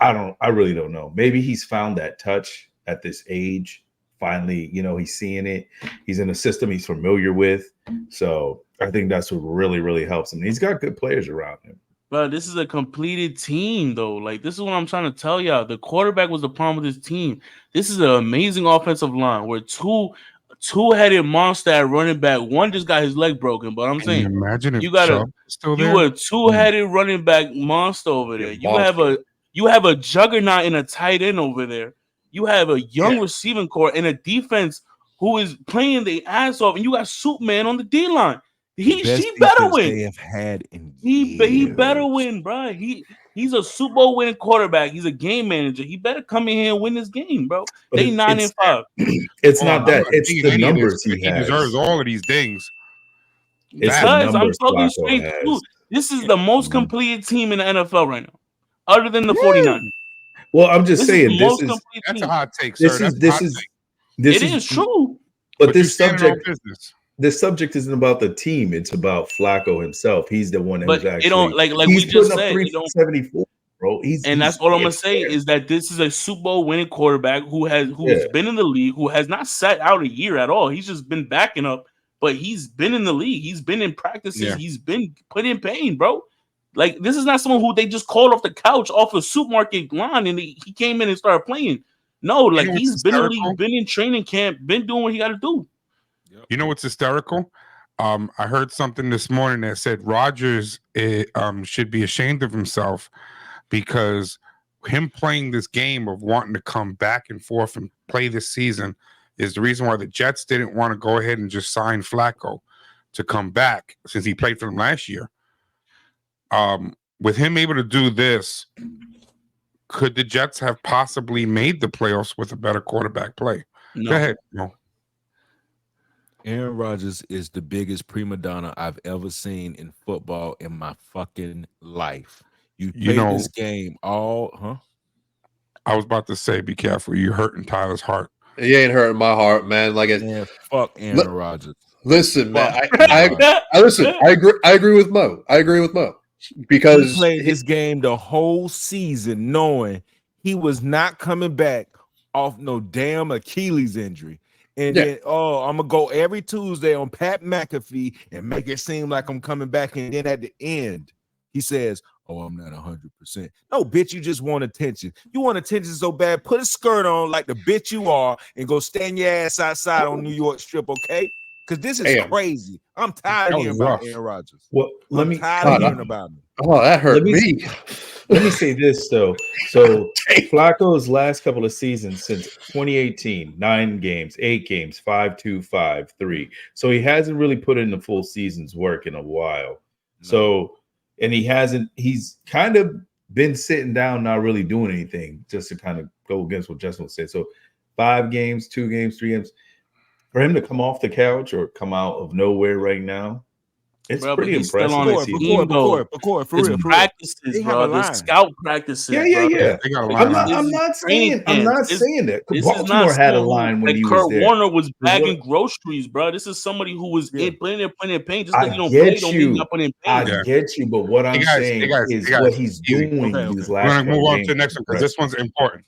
I really don't know. Maybe he's found that touch at this age. Finally, he's seeing it. He's in a system he's familiar with. So I think that's what really, really helps him. He's got good players around him. But this is a completed team, though. Like, this is what I'm trying to tell y'all. The quarterback was the problem with this team. This is an amazing offensive line where two-headed monster at running back. One just got his leg broken, but I'm Can you saying imagine if you got Chubb is still there? a two-headed running back monster over there. Yeah, You have a juggernaut and a tight end over there. You have a young receiving core and a defense who is playing their ass off, and you got Superman on the D line. He better win. They have had in He better win, bro. He's a Super Bowl winning quarterback. He's a game manager. He better come in here and win this game, bro. But They 9-5. It's not that. It's thinking the any of this. numbers he He has. deserves all of these things. It's the Because I'm numbers talking Flacco straight has. through. This is the most completed team in the NFL right now, other than the 49ers. Well, I'm just saying That's a hot take, sir. This is true. But this you're standing on subject, business. this subject isn't about the team. It's about Flacco himself. He's the one But who's actually. it don't like he's we just putting up said. 374, bro. And that's all I'm gonna say is that this is a Super Bowl winning quarterback who's been in the league, who has not sat out a year at all. He's just been backing up, but he's been in the league. He's been in practices. Yeah. He's been put in pain, bro. Like, this is not someone who they just called off the couch off a supermarket line and he came in and started playing. No, like, he's been in the league, been in training camp, been doing what he got to do. You know what's hysterical? I heard something this morning that said Rodgers should be ashamed of himself because him playing this game of wanting to come back and forth and play this season is the reason why the Jets didn't want to go ahead and just sign Flacco to come back since he played for them last year. With him able to do this, could the Jets have possibly made the playoffs with a better quarterback play? No. Go ahead. No. Aaron Rodgers is the biggest prima donna I've ever seen in football in my fucking life. You played this game all, I was about to say, be careful. You're hurting Tyler's heart. He ain't hurting my heart, man. Like Man, fuck Aaron Rodgers. Listen, man. Fuck I listen. I agree with Mo. Because he played this game the whole season knowing he was not coming back off no damn Achilles injury. And then, I'm gonna go every Tuesday on Pat McAfee and make it seem like I'm coming back. And then at the end, he says, "Oh, I'm not 100%." No, bitch, you just want attention. You want attention so bad. Put a skirt on like the bitch you are, and go stand your ass outside on New York Strip, okay? Because this is crazy. I'm tired of hearing about Aaron Rodgers. Well, I'm tired of hearing about him. Oh, that hurt me. Let me say this though. So Flacco's last couple of seasons since 2018, 9 games, 8 games, 5-2, 5-3. So he hasn't really put in the full season's work in a while. So, and he's kind of been sitting down, not really doing anything, just to kind of go against what Justin said. So 5 games, 2 games, 3 games. For him to come off the couch or come out of nowhere right now, it's pretty impressive. For real. Practices, bro. The scout practices. Yeah. They got a line. I'm not saying that. Baltimore had a line when he was Kurt there. Warner was bagging groceries, bro. This is somebody who was playing in pain. Just because you don't play, don't mean you're putting in pain. I get you, but what I'm saying is what he's doing these last. We're gonna move on to the next one because this one's important.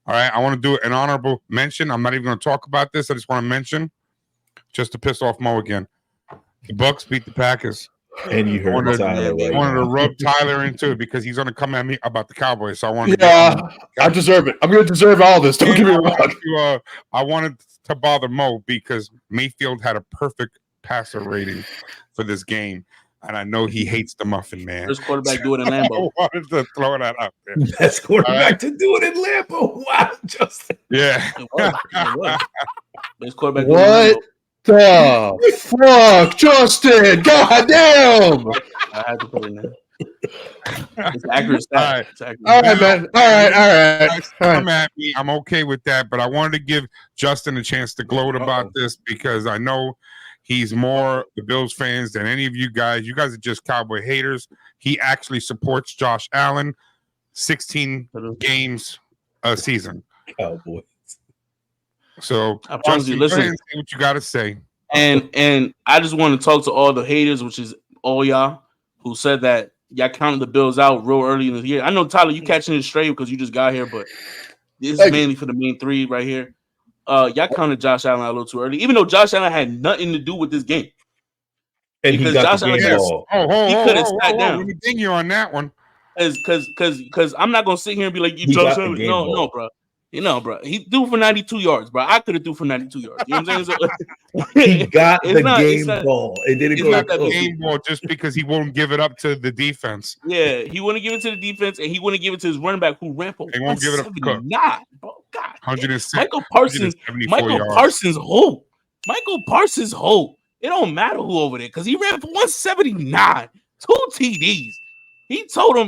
All right, I want to do an honorable mention. I'm not even going to talk about this. I just want to mention, just to piss off Mo again. The Bucks beat the Packers. And you heard Tyler right I wanted to rub Tyler into it because he's going to come at me about the Cowboys. So I wanted I deserve it. I'm going to deserve all this. Don't get me wrong. I wanted to bother Mo because Mayfield had a perfect passer rating for this game. And I know he hates the Muffin Man. First quarterback do it in Lambeau. I wanted to throw that out there. Best quarterback to do it in Lambeau. Wow, Justin. Yeah. It was. Best quarterback. What the fuck, Justin? God damn! I had to put it in there. It's accurate. All right, man. All right. Come at me. I'm okay with that, but I wanted to give Justin a chance to gloat about this because I know he's more the Bills fans than any of you guys. You guys are just Cowboy haters. He actually supports Josh Allen, 16 games a season. Cowboys. So, I promise you, listen, say what you got to say. And I just want to talk to all the haters, which is all y'all who said that y'all counted the Bills out real early in the year. I know, Tyler, you catching it straight because you just got here, but this is mainly for the main three right here. Y'all counted Josh Allen out a little too early, even though Josh Allen had nothing to do with this game. And because he got the game ball. He could have sat down. Let me ding you on that one. Because I'm not gonna sit here and be like, you Josh Allen. No, bro. You know, bro, he threw for 92 yards, bro. I could have threw for 92 yards. You know what I'm saying? So, he got the game ball. It didn't go the game ball just because he won't give it up to the defense. Yeah, he wouldn't give it to the defense, and he wouldn't give it to his running back who ran for. He won't give it up to Cook. Bro, God, 106. Michael Parsons hope. Michael Parsons hope. It don't matter who over there because he ran for 179, 2 TDs. He told him,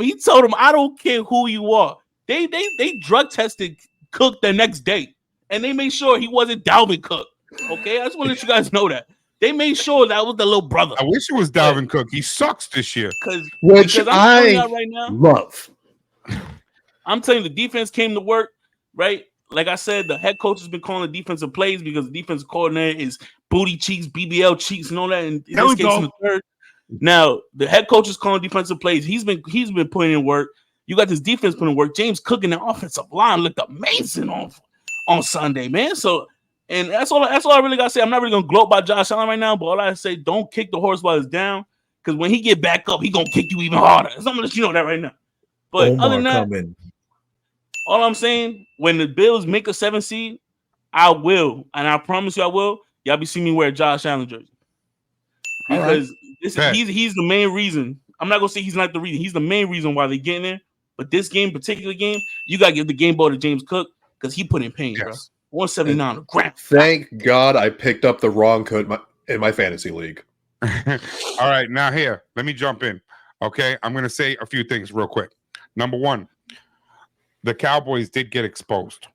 I don't care who you are. They drug tested Cook the next day, and they made sure he wasn't Dalvin Cook. Okay, I just want to let you guys know that they made sure that was the little brother. I wish it was Dalvin Cook. He sucks this year. Which I love. I'm telling you, the defense came to work, right? Like I said, the head coach has been calling defensive plays because the defensive coordinator is booty cheeks, BBL cheeks, and all that. And in this case, in the third. Now the head coach is calling defensive plays. He's been putting in work. You got this defense putting in work. James Cook and the offensive line looked amazing on Sunday, man. So, and that's all I really gotta say. I'm not really gonna gloat about Josh Allen right now, but all I say, don't kick the horse while it's down, because when he get back up, he gonna kick you even harder. So I'm gonna let you know that right now. But other than that, all I'm saying, when the Bills make a 7 seed, I will, and I promise you I will. Y'all be seeing me wear a Josh Allen jersey because he's the main reason. I'm not gonna say he's not the reason. He's the main reason why they getting there. But this particular game, you gotta give the game ball to James Cook because he put in pain, bro. 179 on the ground. Thank God I picked up the wrong code in my fantasy league. All right, now here, let me jump in. Okay, I'm gonna say a few things real quick. Number one, the Cowboys did get exposed.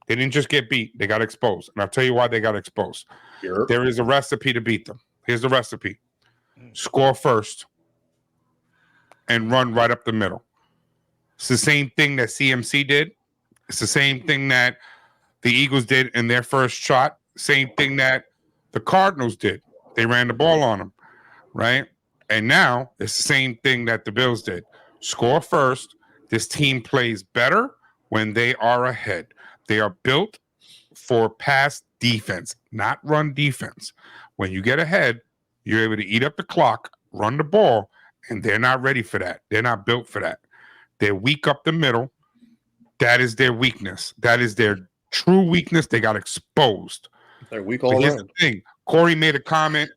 They didn't just get beat; they got exposed. And I'll tell you why they got exposed. Sure. There is a recipe to beat them. Here's the recipe: score first and run right up the middle. It's the same thing that CMC did. It's the same thing that the Eagles did in their first shot. Same thing that the Cardinals did. They ran the ball on them, right? And now it's the same thing that the Bills did. Score first. This team plays better when they are ahead. They are built for pass defense, not run defense. When you get ahead, you're able to eat up the clock, run the ball, and they're not ready for that. They're not built for that. They're weak up the middle. That is their weakness. That is their true weakness. They got exposed. They're weak But all here's around. the thing. Kory made a comment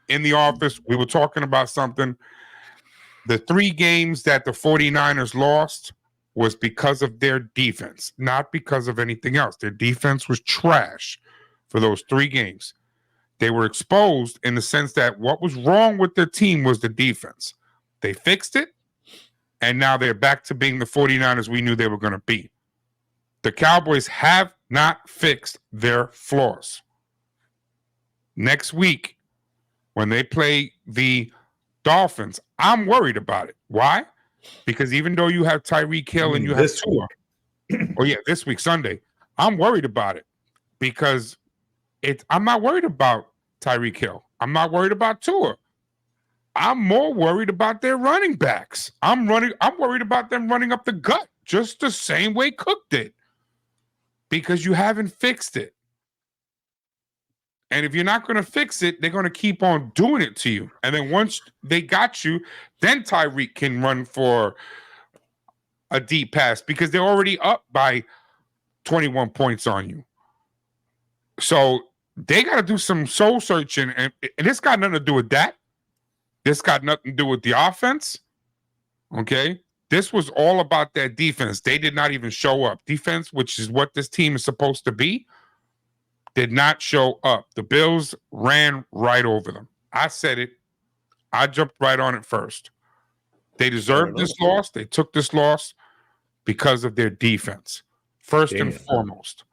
in the office. We were talking about something. The 3 games that the 49ers lost was because of their defense, not because of anything else. Their defense was trash for those 3 games. They were exposed in the sense that what was wrong with their team was the defense. They fixed it, and now they're back to being the 49ers we knew they were going to be. The Cowboys have not fixed their flaws. Next week, when they play the Dolphins, I'm worried about it. Why? Because even though you have Tyreek Hill and you have Tua, this week, Sunday, I'm worried about it because I'm not worried about Tyreek Hill. I'm not worried about Tua. I'm more worried about their running backs. I'm worried about them running up the gut just the same way Cook did because you haven't fixed it. And if you're not going to fix it, they're going to keep on doing it to you. And then once they got you, then Tyreek can run for a deep pass because they're already up by 21 points on you. So they got to do some soul searching. And this got nothing to do with that. This got nothing to do with the offense. Okay? This was all about that defense. They did not even show up. Defense, which is what this team is supposed to be, did not show up. The Bills ran right over them. I said it. I jumped right on it first. They deserved this loss. They took this loss because of their defense, first and foremost.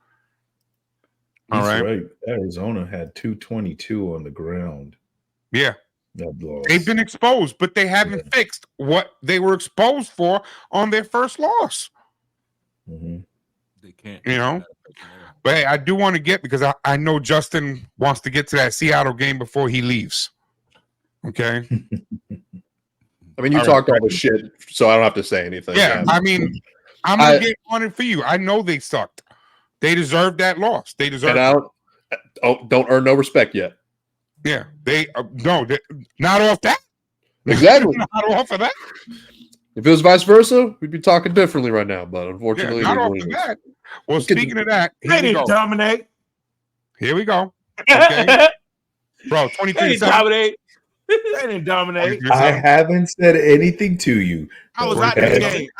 All right. Arizona had 222 on the ground. Yeah. They've been exposed, but they haven't fixed what they were exposed for on their first loss. Mm-hmm. They can't. You know? But hey, I do want to get, because I know Justin wants to get to that Seattle game before he leaves. Okay? I mean, you talked all the shit, so I don't have to say anything. Yeah, I mean, I'm going to get on it for you. I know they sucked. They deserved that loss. They deserved it. Don't earn no respect yet. Yeah, not off that. Exactly. Not off of that. If it was vice versa, we'd be talking differently right now. But unfortunately, not off of that. Well, speaking of that, they didn't dominate. Here we go. Okay. Bro, 23-7. They didn't dominate. I haven't said anything to you. I was at that game.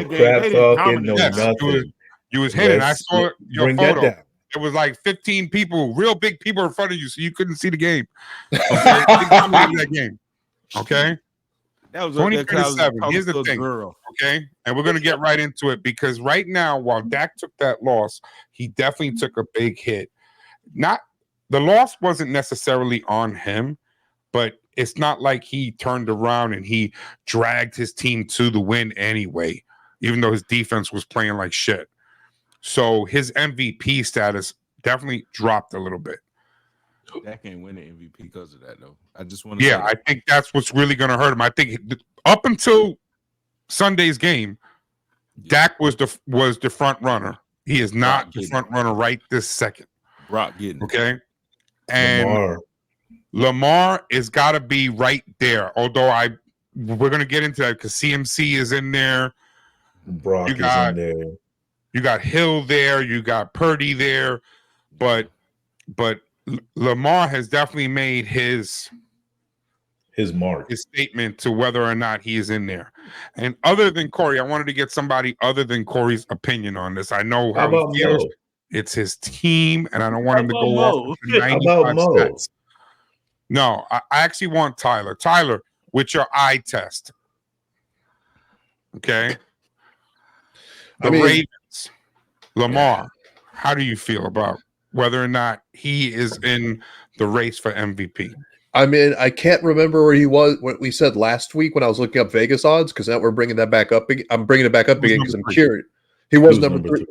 They didn't dominate. Nothing. You was hitting. I saw your bring photo. That down. It was like 15 people, real big people in front of you, so you couldn't see the game. Okay, that game. Okay, that was 23-7. Here's the thing. Okay, and we're gonna get right into it because right now, while Dak took that loss, he definitely took a big hit. The loss wasn't necessarily on him, but it's not like he turned around and he dragged his team to the win anyway, even though his defense was playing like shit. So his MVP status definitely dropped a little bit. Dak can't win the MVP because of that, though. I just want to. Yeah, I think that's what's really going to hurt him. I think up until Sunday's game, Dak was the front runner. He is not the front runner right this second. Brock getting okay, and Lamar is got to be right there. Although we're going to get into that because CMC is in there. Brock is in there. You got Hill there, you got Purdy there, but Lamar has definitely made his mark, his statement to whether or not he is in there. And other than Kory, I wanted to get somebody other than Kory's opinion on this. I know how he feels. Mo? It's his team, and I don't want him to go off 95 stats. No, I actually want Tyler. Tyler, with your eye test. Okay. The Ravens, Lamar, how do you feel about whether or not he is in the race for MVP? I mean, I can't remember where he was. What we said last week when I was looking up Vegas odds, because now we're bringing that back up. I'm bringing it back up again because I'm curious. He was number 3.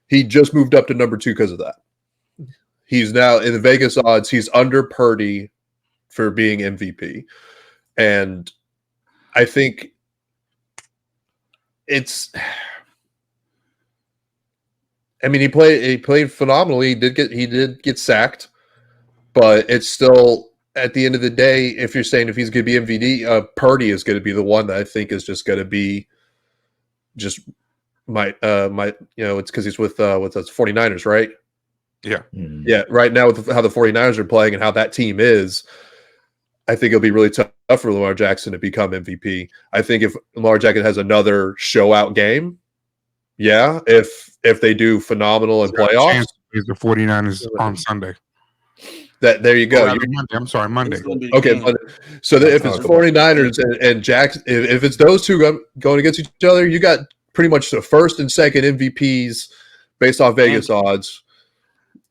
He just moved up to number 2 because of that. He's now in the Vegas odds. He's under Purdy for being MVP, and I think it's. I mean, he played phenomenally. He did get sacked, but it's still. At the end of the day, if you're saying if he's going to be MVP, Purdy is going to be the one that I think is just going to be it's because he's with us 49ers, right? Yeah. Yeah. Right now with how the 49ers are playing and how that team is, I think it'll be really tough for Lamar Jackson to become MVP. I think if Lamar Jackson has another show out game, yeah, if they do phenomenal in playoffs, is the 49ers on Sunday. There you go. Monday. I'm sorry, Monday. Okay, so if it's 49ers and Jackson, if it's those two going against each other, you got pretty much the first and second MVPs based off Vegas odds.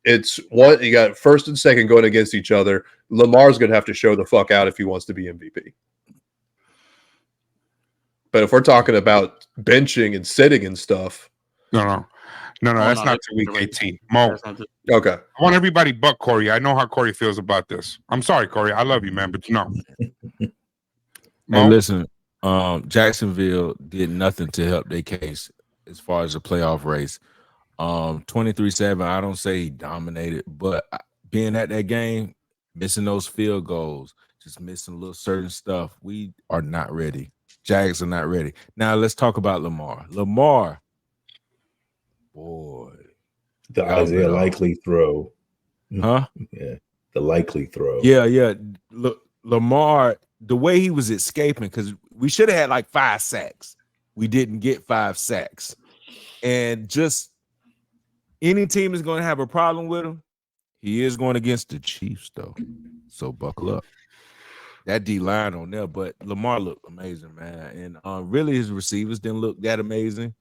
It's what you got first and second going against each other. Lamar's going to have to show the fuck out if he wants to be MVP. But if we're talking about benching and sitting and stuff, no, that's not to week 18. Mo. Okay. I want everybody but Kory. I know how Kory feels about this. I'm sorry, Kory. I love you, man, but no. Hey, listen, Jacksonville did nothing to help their case as far as the playoff race. 23-7, I don't say he dominated, but being at that game, missing those field goals, just missing a little certain stuff, we are not ready. Jags are not ready. Now let's talk about Lamar. Lamar, boy. The Isaiah Likely throw. Huh? Yeah. The likely throw. Yeah. Look, Lamar, the way he was escaping, because we should have had like 5 sacks. We didn't get 5 sacks. And just any team is going to have a problem with him. He is going against the Chiefs, though. So buckle up. That D-line on there, but Lamar looked amazing, man. And really his receivers didn't look that amazing.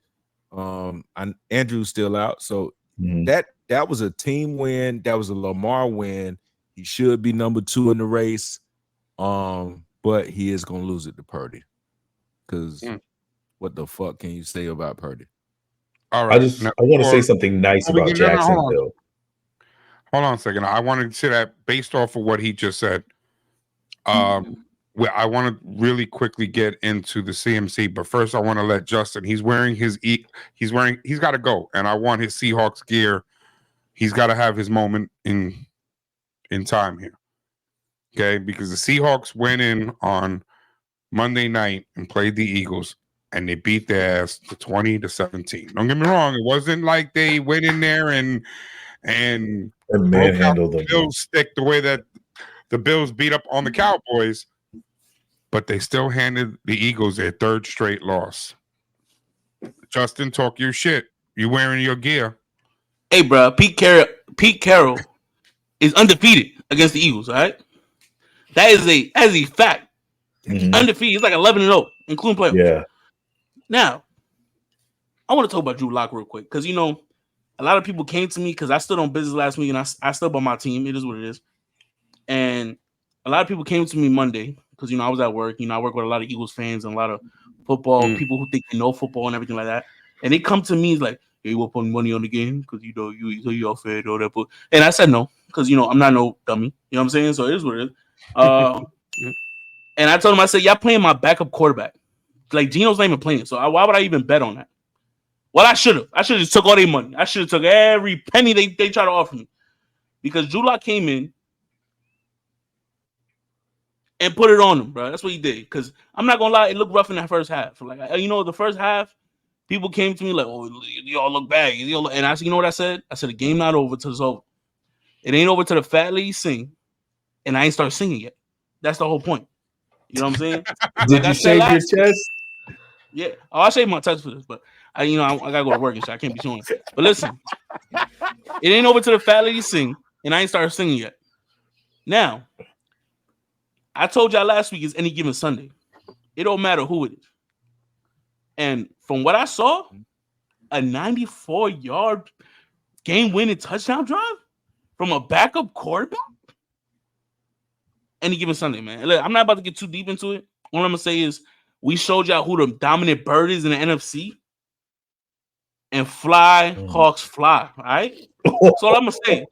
Andrew's still out. So that was a team win. That was a Lamar win. He should be number 2 in the race. But he is going to lose it to Purdy. Because what the fuck can you say about Purdy? All right. I want to say something nice about Jacksonville. Hold on a second. I wanted to say that based off of what he just said. I want to really quickly get into the CMC, but first I want to let Justin. He's got to go, and I want his Seahawks gear. He's got to have his moment in time here. Okay, because the Seahawks went in on Monday night and played the Eagles, and they beat their ass to 20-17. Don't get me wrong; it wasn't like they went in there and manhandled the Bills stick the way that the Bills beat up on the Cowboys, but they still handed the Eagles their 3rd straight loss. Justin, talk your shit. You wearing your gear? Hey, bro, Pete Carroll is undefeated against the Eagles. All right, that is a fact. Undefeated. He's like 11-0, including playoffs. Yeah. Now, I want to talk about Drew Lock real quick because a lot of people came to me because I stood on business last week and I stood by my team. It is what it is. And a lot of people came to me Monday because, I was at work. I work with a lot of Eagles fans and a lot of football people who think they know football and everything like that. And they come to me like, hey, you want to put money on the game? Because, you all fed all that. And I said no because, I'm not no dummy. You know what I'm saying? So it is what it is. And I told him, I said, y'all playing my backup quarterback. Like, Geno's not even playing. So why would I even bet on that? Well, I should have. I should have just took all their money. I should have took every penny they try to offer me. Because Drew Lock came in and put it on him, bro. That's what he did. Because I'm not going to lie, it looked rough in that first half. Like, the first half, people came to me like, oh, y'all look bad. And I said, you know what I said? I said, the game not over till it's over. It ain't over till the fat lady sing. And I ain't start singing yet. That's the whole point. You know what I'm saying? Did you shave your chest? Yeah. Oh, I shaved my chest for this, but I gotta go to work and shit. I can't be showing it. But listen, it ain't over till the fat lady sing, and I ain't started singing yet. Now, I told y'all last week is any given Sunday. It don't matter who it is. And from what I saw, a 94-yard game-winning touchdown drive from a backup quarterback? Any given Sunday, man. Look, I'm not about to get too deep into it. All I'm gonna say is we showed y'all who the dominant bird is in the NFC. And fly, Hawks fly. All right. That's all I'm gonna say.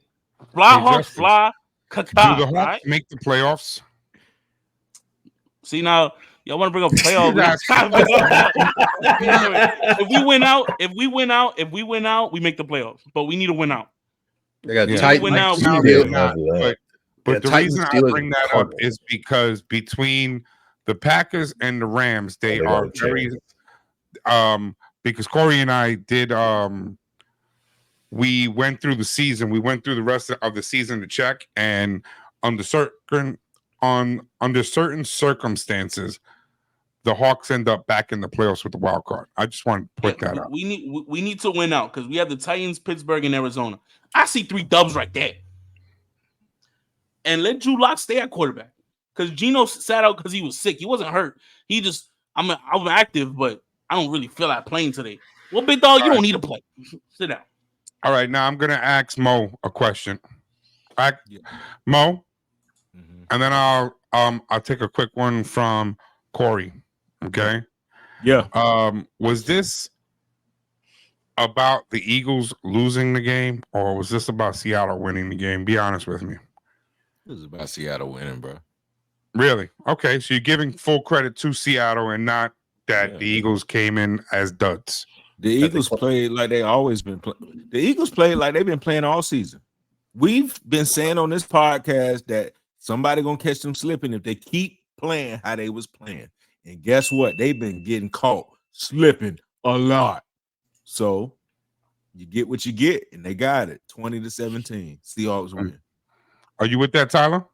Fly, Hey, Hawks Justin, fly. Do Kaka. the All Hawks right. make the playoffs? See now, y'all want to bring up playoffs? If we win out, we make the playoffs. But we need to win out. They got Yeah. Titans, Win out, we Now need to they're win not, but Yeah, the Titans, reason I Steelers, bring and that up Cardinals. is because between the Packers and the Rams, they They are got a very chance. because Kory and I did we went through the season, we went through the rest of the season to check, and under certain circumstances, the Hawks end up back in the playoffs with the wild card. I just want to point that out. We need to win out because we have the Titans, Pittsburgh, and Arizona. I see 3 dubs right there. And let Drew Lock stay at quarterback. Because Geno sat out because he was sick. He wasn't hurt. He just, I'm active, but I don't really feel like playing today. Well, big dog, you don't need to play. Sit down. All right, now I'm gonna ask Mo a question. Mo, and then I'll take a quick one from Kory. Okay. Yeah. Was this about the Eagles losing the game, or was this about Seattle winning the game? Be honest with me. It was about Seattle winning, bro. Really? Okay, so you're giving full credit to Seattle and not that the Eagles came in as duds. The Eagles played like they always been playing. The Eagles played like they've been playing all season. We've been saying on this podcast that somebody gonna catch them slipping if they keep playing how they was playing. And guess what? They've been getting caught slipping a lot. So you get what you get, and they got it 20-17. Seahawks win. Are you with that, Tyler?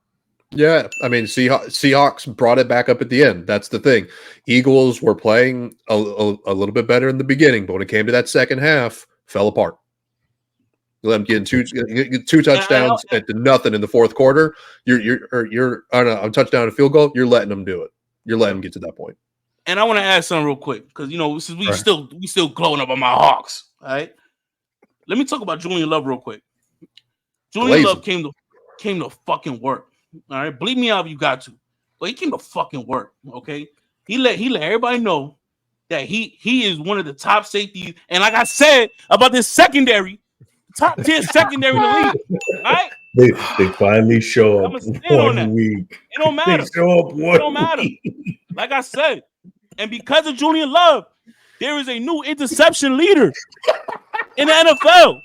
Yeah, I mean, Seahawks brought it back up at the end. That's the thing. Eagles were playing a little bit better in the beginning, but when it came to that second half, fell apart. You let them get two touchdowns and nothing in the fourth quarter. You're on a touchdown and field goal. You're letting them do it. You're letting them get to that point. And I want to add something real quick because since we still glowing up on my Hawks. All right, let me talk about Julian Love real quick. Julian Love came to fucking work. All right, bleep me out if you got to, but he came to fucking work. Okay, he let everybody know that he is one of the top safeties, and like I said about this secondary, top tier secondary in the league. All right, they finally show up one week. It don't matter. They show up one. It don't matter. Like I said, and because of Julian Love, there is a new interception leader in the NFL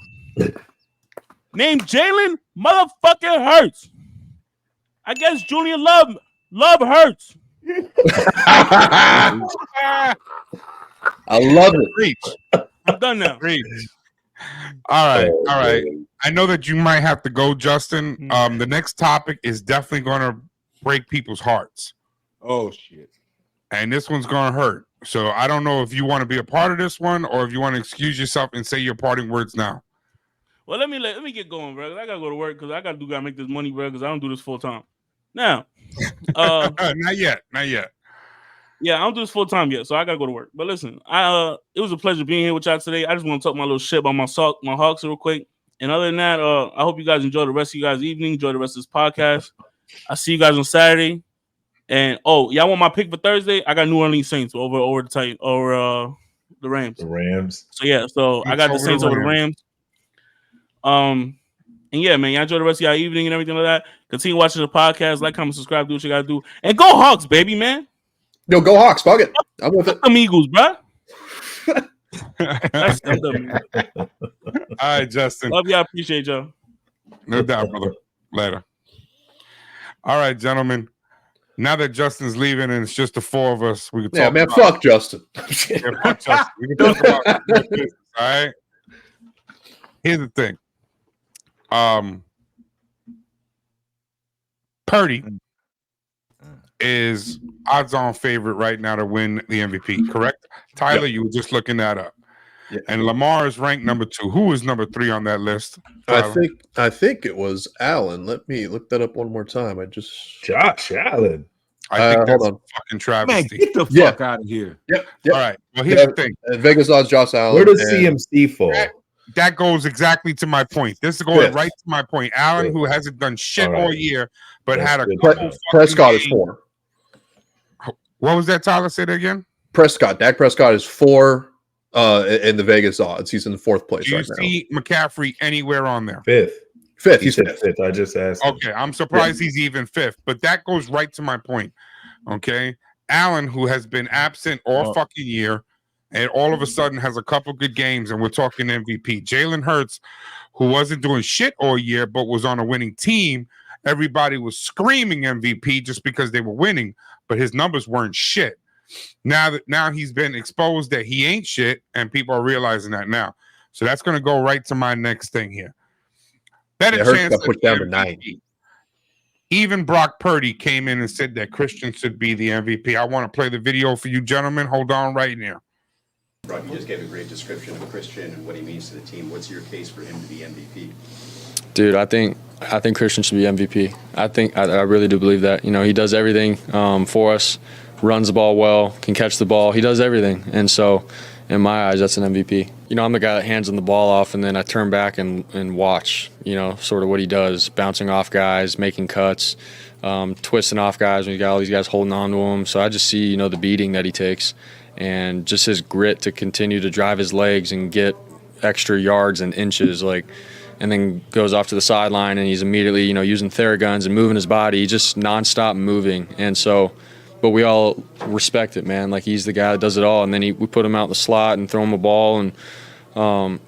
named Jalen motherfucking Hurts. I guess Julian Love Hurts. I love it. Reach. I'm done now. Reach. All right. I know that you might have to go, Justin. The next topic is definitely going to break people's hearts. Oh shit! And this one's going to hurt. So I don't know if you want to be a part of this one or if you want to excuse yourself and say your parting words now. Well, let me get going, bro. I gotta go to work because I gotta make this money, bro. Because I don't do this full time. Now, not yet. Yeah, I don't do this full time yet, so I gotta go to work. But listen, it was a pleasure being here with y'all today. I just want to talk my little shit about my Hawks real quick. And other than that, I hope you guys enjoy the rest of you guys' evening. Enjoy the rest of this podcast. I'll see you guys on Saturday. And y'all want my pick for Thursday? I got New Orleans Saints over the Titans over the Rams. The Rams. So yeah, I got the Saints over the Rams. And yeah, man, y'all enjoy the rest of y'all evening and everything like that. Continue watching the podcast, like, comment, subscribe, do what you gotta do, and go Hawks, baby, man. Yo, go Hawks, fuck it. I'm with it. Them Eagles, bro. All right, Justin. Love y'all. Appreciate y'all. No doubt, brother. Later. All right, gentlemen. Now that Justin's leaving and it's just the four of us, we can talk. Yeah, man, fuck Justin. Fuck Justin. We can talk about business, all right? Here's the thing. Purdy is odds-on favorite right now to win the MVP, correct? Tyler, you were just looking that up. Yeah. And Lamar is ranked number 2. Who is number 3 on that list? Tyler? I think it was Allen. Let me look that up one more time. Josh Allen. I think that's a fucking travesty. Man, get the fuck out of here. Yep. All right. Well, here's the thing. And Vegas odds Josh Allen. Where does CMC fall? that goes exactly to my point. This is going Fifth. right to my point. Allen, Fifth. who hasn't done shit All right. all year, but That's had a good. couple Prescott is games. 4. What was that, Tyler? Say that again. Dak Prescott is 4 in the Vegas odds. He's in the 4th place Do you right now. see McCaffrey anywhere on there? Fifth. Fifth. He He's said fifth. fifth. I just asked him. Okay, I'm surprised he's even fifth, but that goes right to my point. Okay, Allen, who has been absent all fucking year, and all of a sudden has a couple good games, and we're talking MVP. Jalen Hurts, who wasn't doing shit all year, but was on a winning team. Everybody was screaming MVP just because they were winning, but his numbers weren't shit. Now he's been exposed that he ain't shit, and people are realizing that now. So that's going to go right to my next thing here. Better Hurts chance got pushed down to 9. Even Brock Purdy came in and said that Christian should be the MVP. I want to play the video for you, gentlemen. Hold on right now. Brock, you just gave a great description of Christian and what he means to the team. What's your case for him to be MVP? Dude, I think Christian should be MVP. I really do believe that. You know, he does everything for us, runs the ball well, can catch the ball. He does everything. And so, in my eyes, that's an MVP. You know, I'm the guy that hands him the ball off, and then I turn back and watch, you know, sort of what he does, bouncing off guys, making cuts, twisting off guys when you got all these guys holding on to him. So I just see, you know, the beating that he takes and just his grit to continue to drive his legs and get extra yards and inches, like, and then goes off to the sideline and he's immediately, you know, using Theraguns and moving his body, just nonstop moving. And so, but we all respect it, man. Like, he's the guy that does it all. And then we put him out in the slot and throw him a ball, and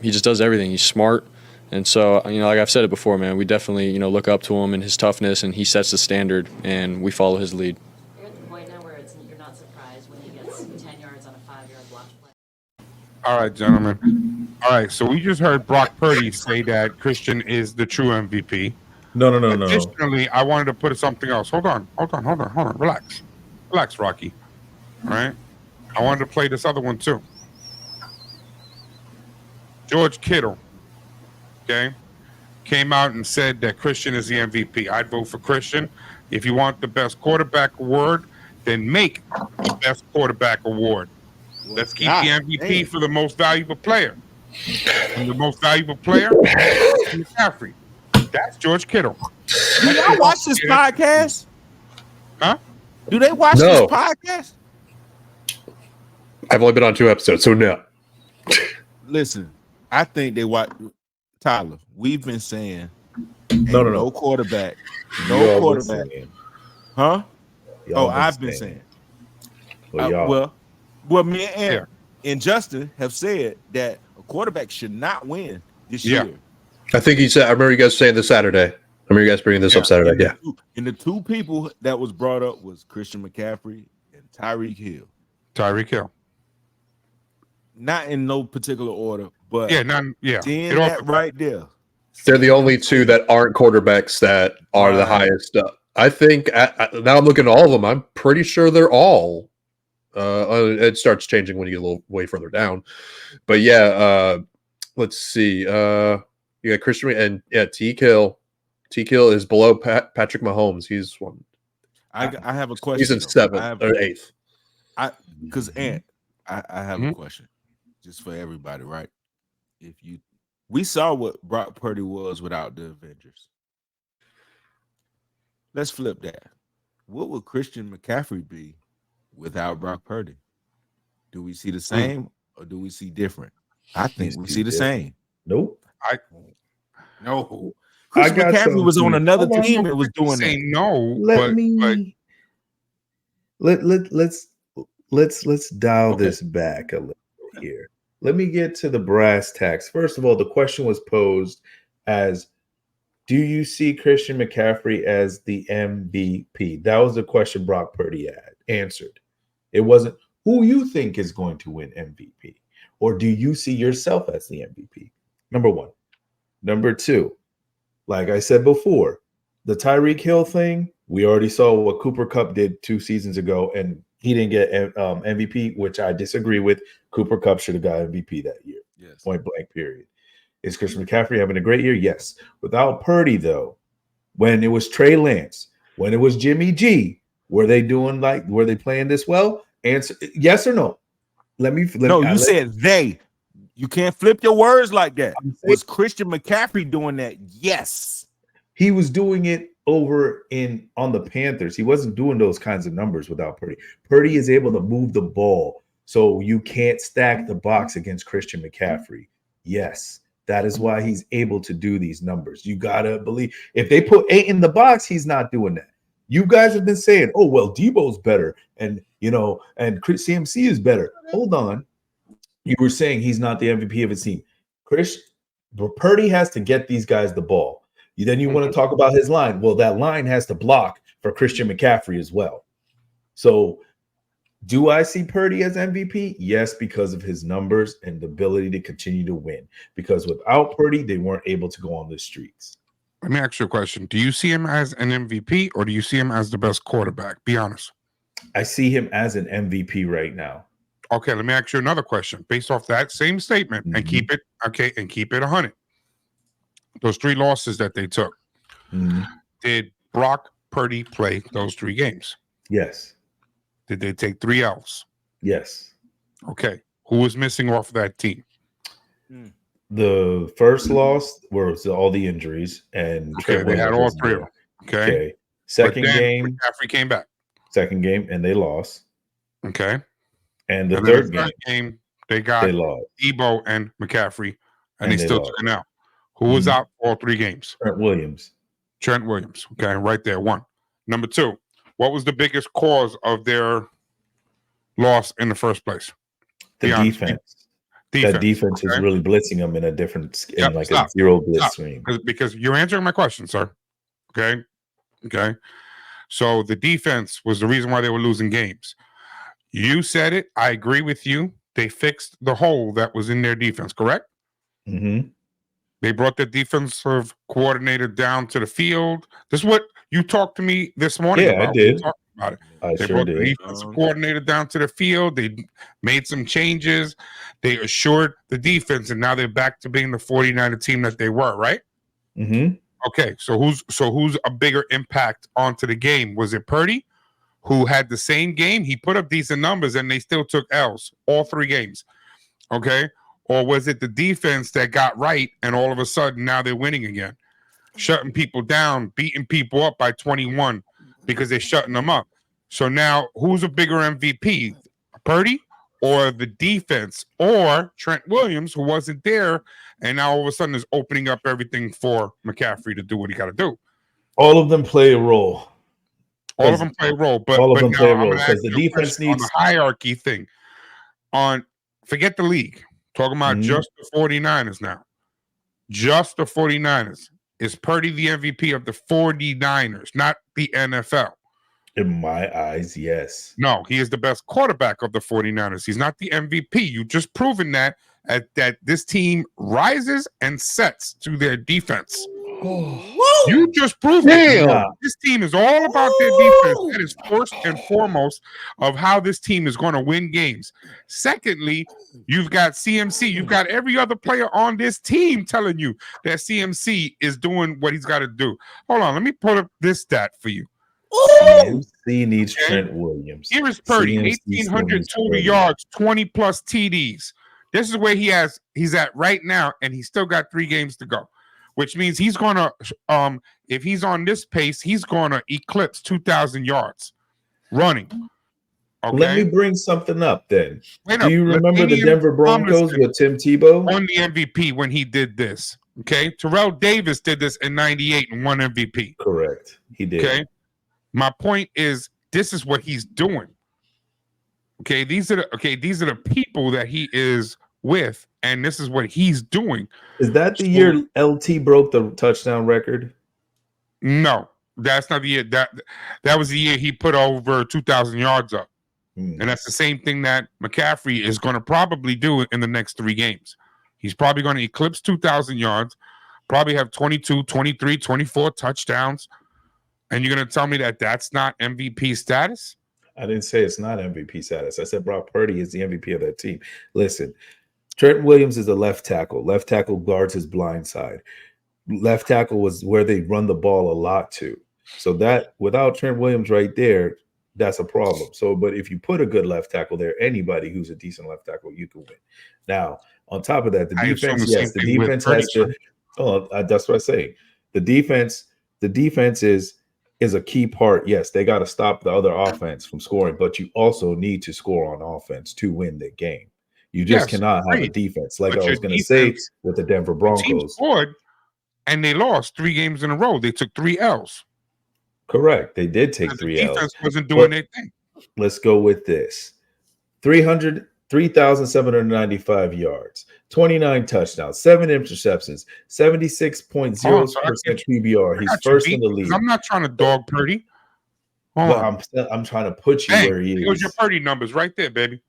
he just does everything. He's smart. And so, you know, like I've said it before, man, we definitely, you know, look up to him and his toughness, and he sets the standard, and we follow his lead. You're at the point now where you're not surprised when he gets 10 yards on a 5-yard block play. All right, gentlemen. All right, so we just heard Brock Purdy say that Christian is the true MVP. No. Additionally, I wanted to put something else. Hold on. Relax, Rocky. All right? I wanted to play this other one, too. George Kittle, okay, came out and said that Christian is the MVP. I'd vote for Christian. If you want the best quarterback award, then make the best quarterback award. Let's keep the MVP for the most valuable player. And the most valuable player is McCaffrey. That's George Kittle. Do y'all watch this podcast? Huh? Do they watch this podcast? I've only been on 2 episodes, so no. Listen, I think they watch. Tyler, we've been saying No quarterback. Y'all Quarterback. been saying. Huh? Y'all I've been saying. Well, Well, me and Aaron and Justin have said that a quarterback should not win this year. I think he said, I remember you guys saying this Saturday. I remember you guys bringing this up Saturday. And the two people that was brought up was Christian McCaffrey and Tyreek Hill. Tyreek Hill. Not in no particular order, but seeing that right there. They're the only two that aren't quarterbacks that are the highest. I think now I'm looking at all of them. I'm pretty sure they're all. It starts changing when you get a little way further down, but let's see. You got Christian and T Kill. T Kill is below Patrick Mahomes. He's one. I have a question. He's in 7th or 8th. Because Ant, I have a question, just for everybody, right? We saw what Brock Purdy was without the Avengers. Let's flip that. What would Christian McCaffrey be without Brock Purdy? Do we see the same or do we see different? I think we see the same. Nope. No. Christian McCaffrey was on another team that was doing that. No. Let's dial this back a little here. Let me get to the brass tacks. First of all, the question was posed as, do you see Christian McCaffrey as the MVP? That was the question Brock Purdy had answered. It wasn't who you think is going to win MVP, or do you see yourself as the MVP? Number one. Number two, like I said before, the Tyreek Hill thing, we already saw what Cooper Kupp did 2 seasons ago, and he didn't get MVP, which I disagree with. Cooper Kupp should have got MVP that year. Yes. Point blank, period. Is Christian McCaffrey having a great year? Yes. Without Purdy, though, when it was Trey Lance, when it was Jimmy G, were they playing this well? Answer yes or no. You said they. You can't flip your words like that. I'm saying- Was Christian McCaffrey doing that? Yes. He was doing it over on the Panthers. He wasn't doing those kinds of numbers without Purdy. Purdy is able to move the ball, so you can't stack the box against Christian McCaffrey. Yes, that is why he's able to do these numbers. You gotta believe if they put 8 in the box, he's not doing that. You guys have been saying, "Oh well, Debo's better," and and CMC is better. Hold on, you were saying he's not the MVP of his team. Purdy has to get these guys the ball. Then you want to talk about his line. Well, that line has to block for Christian McCaffrey as well. So do I see Purdy as MVP? Yes, because of his numbers and the ability to continue to win. Because without Purdy, they weren't able to go on the streets. Let me ask you a question. Do you see him as an MVP or do you see him as the best quarterback? Be honest. I see him as an MVP right now. Okay, let me ask you another question based off that same statement and keep it 100. Those 3 losses that they took. Did Brock Purdy play those 3 games? Yes. Did they take 3 L's? Yes. Okay. Who was missing off of that team? The first loss was all the injuries, and okay, they had all 3 of them. Okay. Second game, McCaffrey came back. Second game, and they lost. Okay. And the third game, they lost Debo and McCaffrey, and they still took it out. Who was out all 3 games? Trent Williams. Okay, right there, 1. Number 2, what was the biggest cause of their loss in the first place? The defense. That defense is really blitzing them in a different, a 0 blitz scheme. Because you're answering my question, sir. Okay. So the defense was the reason why they were losing games. You said it. I agree with you. They fixed the hole that was in their defense, correct? They brought the defensive coordinator down to the field. This is what you talked to me this morning about. I did. About it. They brought the defensive coordinator down to the field. They made some changes. They assured the defense, and now they're back to being the 49er team that they were, right? Okay, so who's a bigger impact onto the game? Was it Purdy, who had the same game? He put up decent numbers, and they still took L's all 3 games. Okay. Or was it the defense that got right and all of a sudden now they're winning again? Shutting people down, beating people up by 21 because they're shutting them up. So now who's a bigger MVP? Purdy or the defense or Trent Williams, who wasn't there and now all of a sudden is opening up everything for McCaffrey to do what he got to do? All of them play a role. All of them play a role. But all of them play a role because the defense needs on the hierarchy thing. Forget the league. Talking about just the 49ers now. Just the 49ers. Is Purdy the MVP of the 49ers, not the NFL? In my eyes, yes. No, he is the best quarterback of the 49ers. He's not the MVP. You just proven that this team rises and sets to their defense. You just proved it. This team is all about their defense. That is first and foremost of how this team is going to win games. Secondly, you've got CMC. You've got every other player on this team telling you that CMC is doing what he's got to do. Hold on. Let me pull up this stat for you. CMC needs Trent Williams. Here is Purdy, 1,800 total yards, 20 plus TDs. This is where he's at right now, and he's still got 3 games to go. Which means he's going to, if he's on this pace, he's going to eclipse 2,000 yards running. Okay? Let me bring something up then. Wait Do you remember the Denver Broncos with Tim Tebow? Won the MVP when he did this. Okay? Terrell Davis did this in 98 and won MVP. Correct. He did. Okay? My point is, this is what he's doing. Okay? These are the people that he is with, and this is what he's doing. Is that the year LT broke the touchdown record? No, that's not the year. That was the year he put over 2,000 yards up. And that's the same thing that McCaffrey is going to probably do in the next 3 games. He's probably going to eclipse 2,000 yards, probably have 22, 23, 24 touchdowns. And you're going to tell me that that's not MVP status? I didn't say it's not MVP status. I said Brock Purdy is the MVP of that team. Listen, Trent Williams is a left tackle. Left tackle guards his blind side. Left tackle was where they run the ball a lot to. So that without Trent Williams right there, that's a problem. So, but if you put a good left tackle there, anybody who's a decent left tackle, you can win. Now, on top of that, the I assume defense, the same yes, the thing with defense Purdy, has to. Oh, that's what I say. The defense is a key part. Yes, they got to stop the other offense from scoring, but you also need to score on offense to win the game. You just Yes, cannot have a agreed. defense like But I your was going to say defense, with the Denver your team Broncos. scored, and they lost 3 games in a row. They took 3 L's. Correct. They did take The 3 L's. defense wasn't doing their thing. Let's go with this. 3,795 yards, 29 touchdowns, 7 interceptions, 76.0% QBR. He's first in the league. I'm not trying to dog Purdy. But I'm trying to put you where he is. Here's your Purdy numbers right there, baby.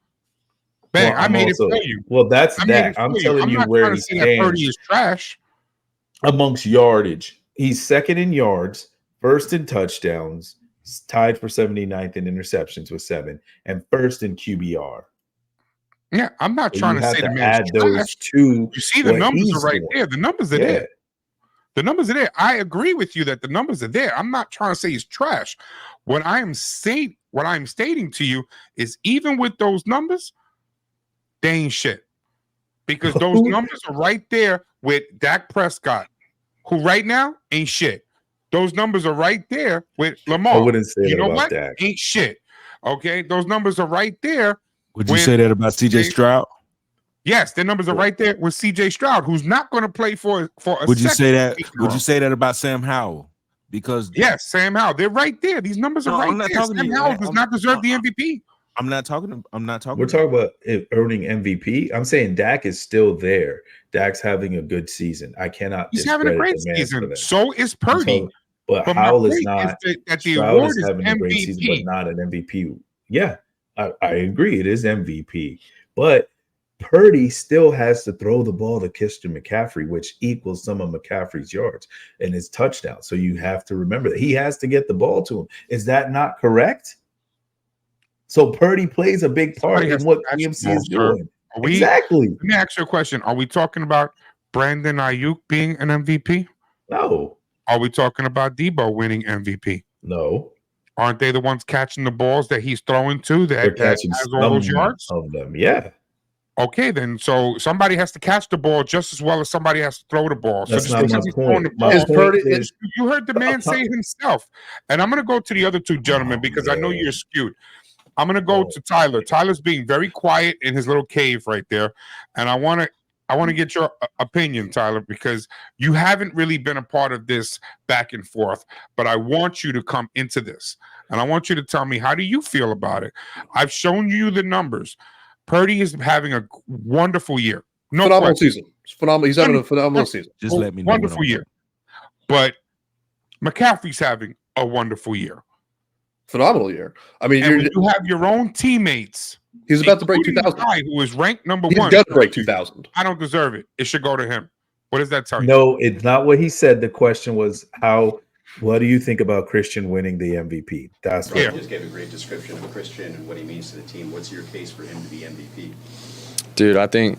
Bang, I made it for you. Well, that's Dak. I'm telling you where he stands. Purdy is trash. Amongst yardage, he's second in yards, first in touchdowns, tied for 79th in interceptions with 7, and first in QBR. Yeah, I'm not trying to say the man add those two. You see, the numbers are right there. The numbers are there. The numbers are there. I agree with you that the numbers are there. I'm not trying to say he's trash. What I'm stating to you is even with those numbers, they ain't shit. Because those numbers are right there with Dak Prescott, who right now ain't shit. Those numbers are right there with Lamar. I wouldn't say you that know about what? Dak. Ain't shit. Okay, those numbers are right there. Would you say that about CJ Stroud? Yes, the numbers are right there with CJ Stroud, who's not going to play for a Would you say that? season. Would you say that about Sam Howell? Because yes, Sam Howell, they're right there. These numbers are right there. Sam Howell does not deserve the MVP. I'm not talking. We're talking about earning MVP. I'm saying Dak is still there. Dak's having a good season. I cannot. He's having a great season. So is Purdy. But Howell is not. That the Stroud award is having a great season, but not an MVP. Yeah, I agree. It is MVP, but Purdy still has to throw the ball to Christian McCaffrey, which equals some of McCaffrey's yards and his touchdowns. So you have to remember that he has to get the ball to him. Is that not correct? So Purdy plays a big part in what CMC is doing. Exactly. Let me ask you a question. Are we talking about Brandon Ayuk being an MVP? No. Are we talking about Debo winning MVP? No. Aren't they the ones catching the balls that he's throwing to that has all those yards? Of them, yeah. Okay, then. So somebody has to catch the ball just as well as somebody has to throw the ball. That's so not my point. You heard the man say himself. And I'm going to go to the other two gentlemen because I know you're skewed. I'm going to go to Tyler. Tyler's being very quiet in his little cave right there. And I want to get your opinion, Tyler, because you haven't really been a part of this back and forth, but I want you to come into this. And I want you to tell me, how do you feel about it? I've shown you the numbers. Purdy is having a wonderful year. No phenomenal question. season. It's phenomenal. He's having a phenomenal season. Just let me know. Wonderful year. But McCaffrey's having a wonderful year. Phenomenal year. I mean, when you have your own teammates. He's about to break 2,000. Who is ranked number He's 1. He's got to break 2,000. I don't deserve it. It should go to him. What does that tell you? No, it's not what he said. The question was what do you think about Christian winning the MVP? That's what. You just gave a great description of Christian and what he means to the team. What's your case for him to be MVP? Dude, I think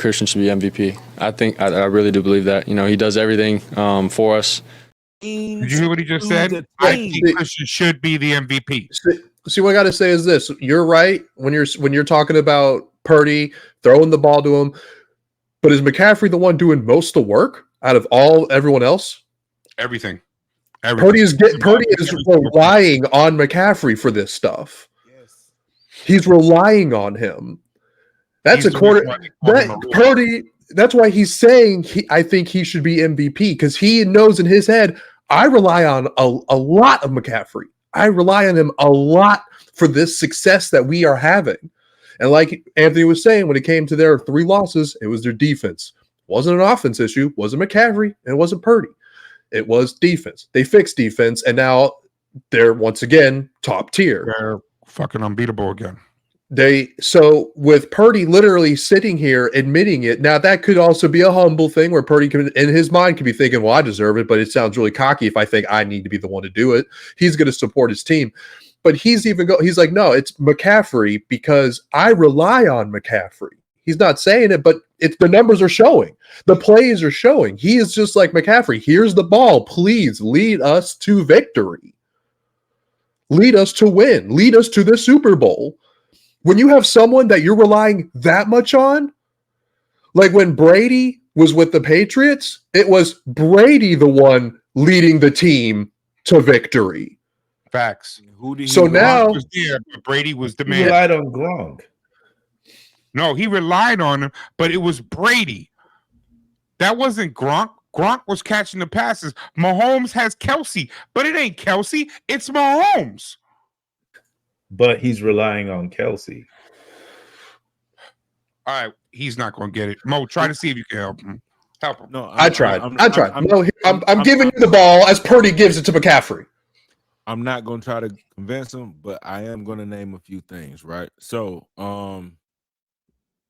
Christian should be MVP. I really do believe that. You know, he does everything for us. Did you hear what he just said? I think Christian should be the MVP. See, what I got to say is this: you're right when you're talking about Purdy throwing the ball to him, but is McCaffrey the one doing most of the work out of everyone else? Everything. Purdy is relying on McCaffrey for this stuff. Yes. He's relying on him. That's Purdy. That's why he's saying I think he should be MVP, because he knows in his head, I rely on a lot of McCaffrey. I rely on him a lot for this success that we are having. And like Anthony was saying, when it came to their 3 losses, it was their defense. It wasn't an offense issue. It wasn't McCaffrey, and it wasn't Purdy. It was defense. They fixed defense, and now they're once again top tier. They're fucking unbeatable again. So with Purdy literally sitting here admitting it, now that could also be a humble thing where Purdy can, in his mind, could be thinking, well, I deserve it, but it sounds really cocky if I think I need to be the one to do it. He's going to support his team. But he's like, no, it's McCaffrey because I rely on McCaffrey. He's not saying it, but the numbers are showing. The plays are showing. He is just like McCaffrey. Here's the ball. Please lead us to victory. lead us to win, lead us to the Super Bowl. When you have someone that you're relying that much on, like when Brady was with the Patriots, it was Brady the one leading the team to victory. Facts. Who did he So now was there, but Brady was the He man. relied on Gronk. No, he relied on him, but it was Brady. That wasn't Gronk. Gronk was catching the passes. Mahomes has Kelsey, but it ain't Kelsey. It's Mahomes. But he's relying on Kelsey. All right, he's not going to get it. Mo, try to see if you can help him. Help him. No, I tried. I'm giving you the ball as Purdy gives it to McCaffrey. I'm not going to try to convince him, but I am going to name a few things, right? So,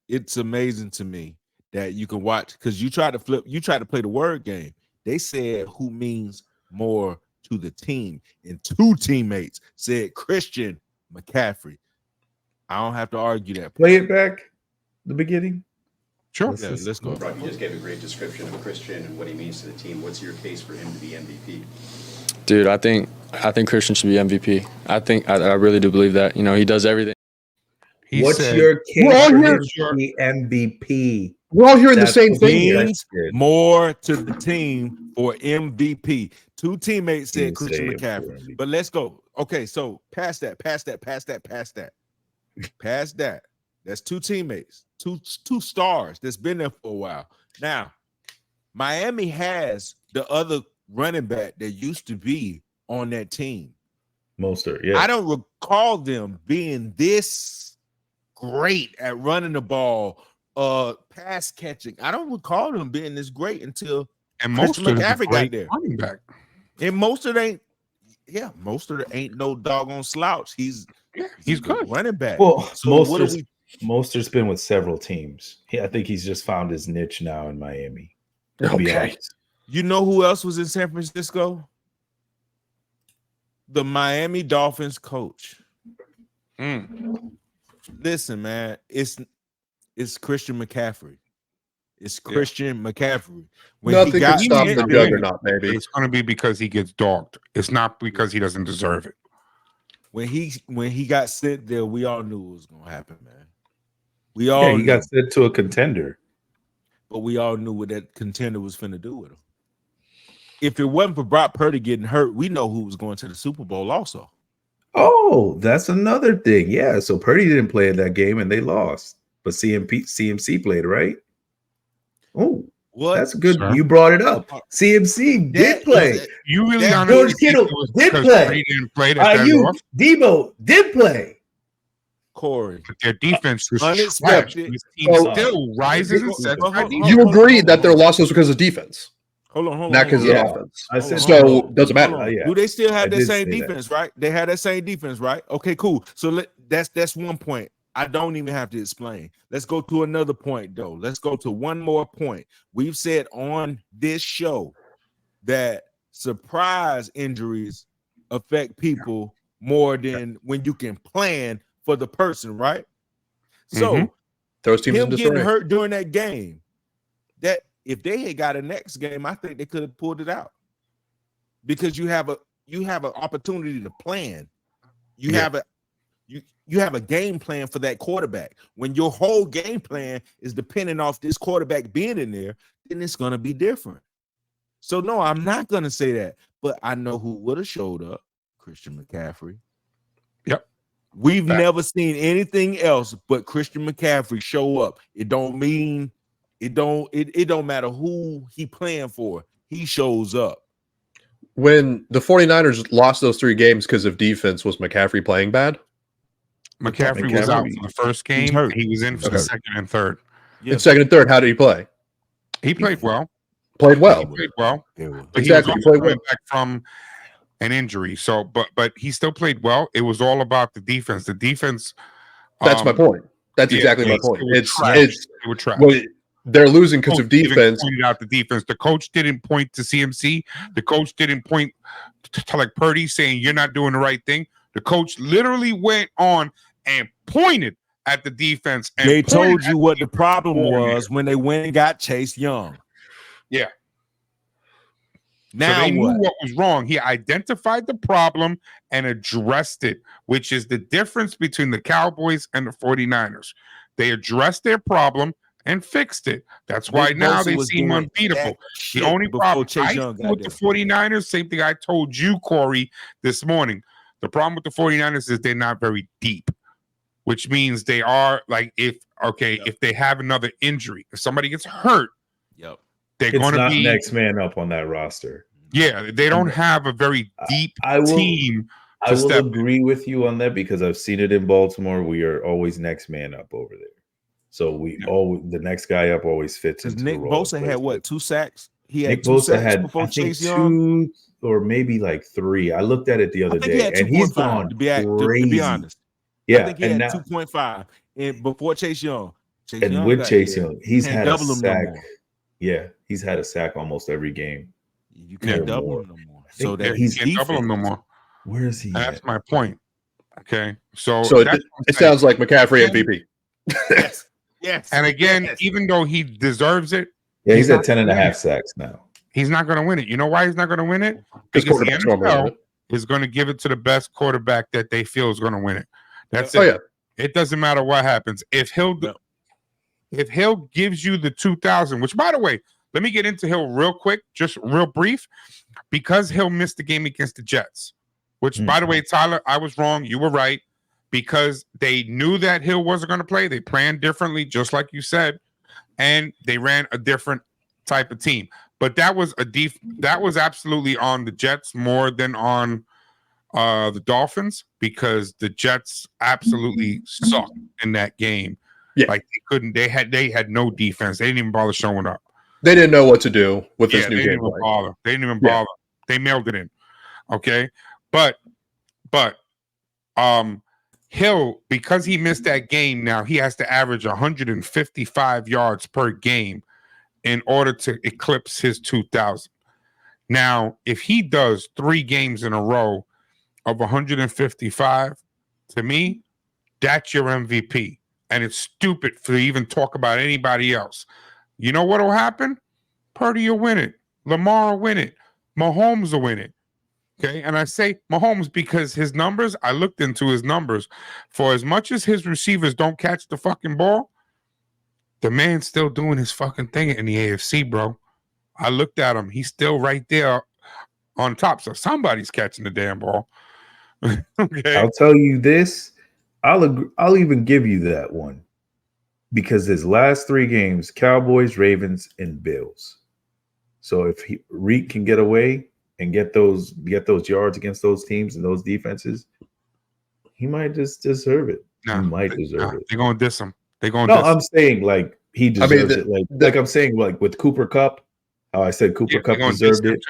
it's amazing to me that you can watch, because you try to play the word game. They said who means more to the team, and two teammates said Christian McCaffrey. I don't have to argue that. Play it back, the beginning. Sure. Let's go. Rob, you just gave a great description of Christian and what he means to the team. What's your case for him to be MVP? Dude, I think Christian should be MVP. I really do believe that. You know, he does everything. What's your case for him to be MVP? We're all hearing the same thing. Means more to the team for MVP. Two teammates said Christian McCaffrey. But let's go. Okay, so past that. That's two teammates, two stars that's been there for a while. Now, Miami has the other running back that used to be on that team. Mostert, yeah. I don't recall them being this great at running the ball, pass catching. I don't recall them being this great until Christian McCaffrey got there. Running back. And Mostert ain't no doggone slouch. He's good running back. Well, so Mostert's been with several teams. I think he's just found his niche now in Miami. To be honest. You know who else was in San Francisco? The Miami Dolphins coach. Listen, man, it's Christian McCaffrey. It's Christian McCaffrey. Nothing can stop the juggernaut, baby. It's going to be because he gets dogged. It's not because he doesn't deserve it. When he got sent there, we all knew it was going to happen, man. He got sent to a contender. But we all knew what that contender was finna do with him. If it wasn't for Brock Purdy getting hurt, we know who was going to the Super Bowl also. Oh, that's another thing. Yeah, so Purdy didn't play in that game and they lost. But CMC played, right? Oh, what? That's good. Sir? You brought it up. CMC did play. You really George Kittle did play. Ayuk, Debo did play. Corey, but their defense was unexpected. This team still rises and sets. You agreed that their loss was because of defense. Hold on. Not because of the offense. I said, so doesn't matter. Do they still have that same defense, right? They had that same defense, right? Okay, cool. So that's one point. I don't even have to explain. Let's go to another point, though. Let's go to one more point. We've said on this show that surprise injuries affect people more than when you can plan for the person, right? So those teams him getting hurt during that game, that if they had got a next game, I think they could have pulled it out because you have an opportunity to plan. You have a game plan for that quarterback. When your whole game plan is depending off this quarterback being in there, then it's going to be different. So no, I'm not going to say that, but I know who would have showed up: Christian McCaffrey. Yep. We've never seen anything else but Christian McCaffrey show up. It don't matter who he playing for. He shows up. When the 49ers lost those 3 games because of defense, was McCaffrey playing bad? McCaffrey was out for the first game. He was in for the second and third. In second and third, how did he play? He played well. Played well. He played well. But Exactly. he was coming back from an injury. So, but he still played well. It was all about the defense. The defense. That's my point. That's exactly my point. They were trash. Well, they're losing because of defense. Pointed out the defense. The coach didn't point to CMC. The coach didn't point to like Purdy saying you're not doing the right thing. The coach literally went on and pointed at the defense. And they told you what the problem was when they went and got Chase Young. Yeah. Now they knew what? what was wrong. He identified the problem and addressed it, which is the difference between the Cowboys and the 49ers. They addressed their problem and fixed it. That's why Nick now Bosa they was seem doing unbeatable. that The shit only before problem Chase I Young see got with the there. 49ers, same thing I told you, Corey, this morning. The problem with the 49ers is they're not very deep, which means they are like if they have another injury, if somebody gets hurt, Yep. they're It's going to not be next man up on that roster. Yeah, they don't have a very deep team. I will agree with you on that because I've seen it in Baltimore. We are always next man up over there. So the next guy up always fits into Nick the role. Bosa had what, 2 sacks? He had Nick 2 Bosa sacks had, before I think, Chase Young. 2 or maybe like 3. I looked at it the other I think day, he had and he's 2.5 gone to crazy. be honest. Yeah, I think he and had now 2.5 and before Chase Young. and with Chase Young, he's can't had a double him no sack. more. Yeah, he's had a sack almost every game. You can't double him no more. So that you can't double him no more. Where is he? That's my point. Okay, so it sounds like McCaffrey MVP. Yes, yes. And again, even though he deserves it, Yeah, he's at not 10 and a gonna win half it. sacks now. He's not going to win it. You know why he's not going to win it? Because Because the quarterbacks normally win NFL it. is going to give it to the best quarterback that they feel is going to win it. That's Oh, it. yeah. It doesn't matter what happens. If Hill gives you the 2,000, which by the way, let me get into Hill real quick, just real brief, because Hill missed the game against the Jets. Which, by the way, Tyler, I was wrong. You were right. Because they knew that Hill wasn't going to play. They planned differently, just like you said, and they ran a different type of team. But that was that was absolutely on the Jets more than on the Dolphins, because the Jets absolutely sucked in that game. Yeah. Like they had no defense. They didn't even bother showing up. They didn't know what to do with this new they game didn't even plan. bother. They didn't even bother. They mailed it in. Okay. But Hill, because he missed that game, now he has to average 155 yards per game in order to eclipse his 2,000. Now, if he does 3 games in a row of 155, to me, that's your MVP. And it's stupid to even talk about anybody else. You know what will happen? Purdy will win it. Lamar will win it. Mahomes will win it. Okay, and I say Mahomes because his numbers, I looked into his numbers. For as much as his receivers don't catch the fucking ball, the man's still doing his fucking thing in the AFC, bro. I looked at him. He's still right there on top. So somebody's catching the damn ball. Okay. I'll tell you this. I'll even give you that one. Because his last 3 games, Cowboys, Ravens, and Bills. So if Reed can get away and get those yards against those teams and those defenses, he might just deserve it. He might deserve it. They're gonna diss him. I'm saying like he deserves it. Like I'm saying, like with Cooper Kupp, how I said Cooper Kupp deserved it.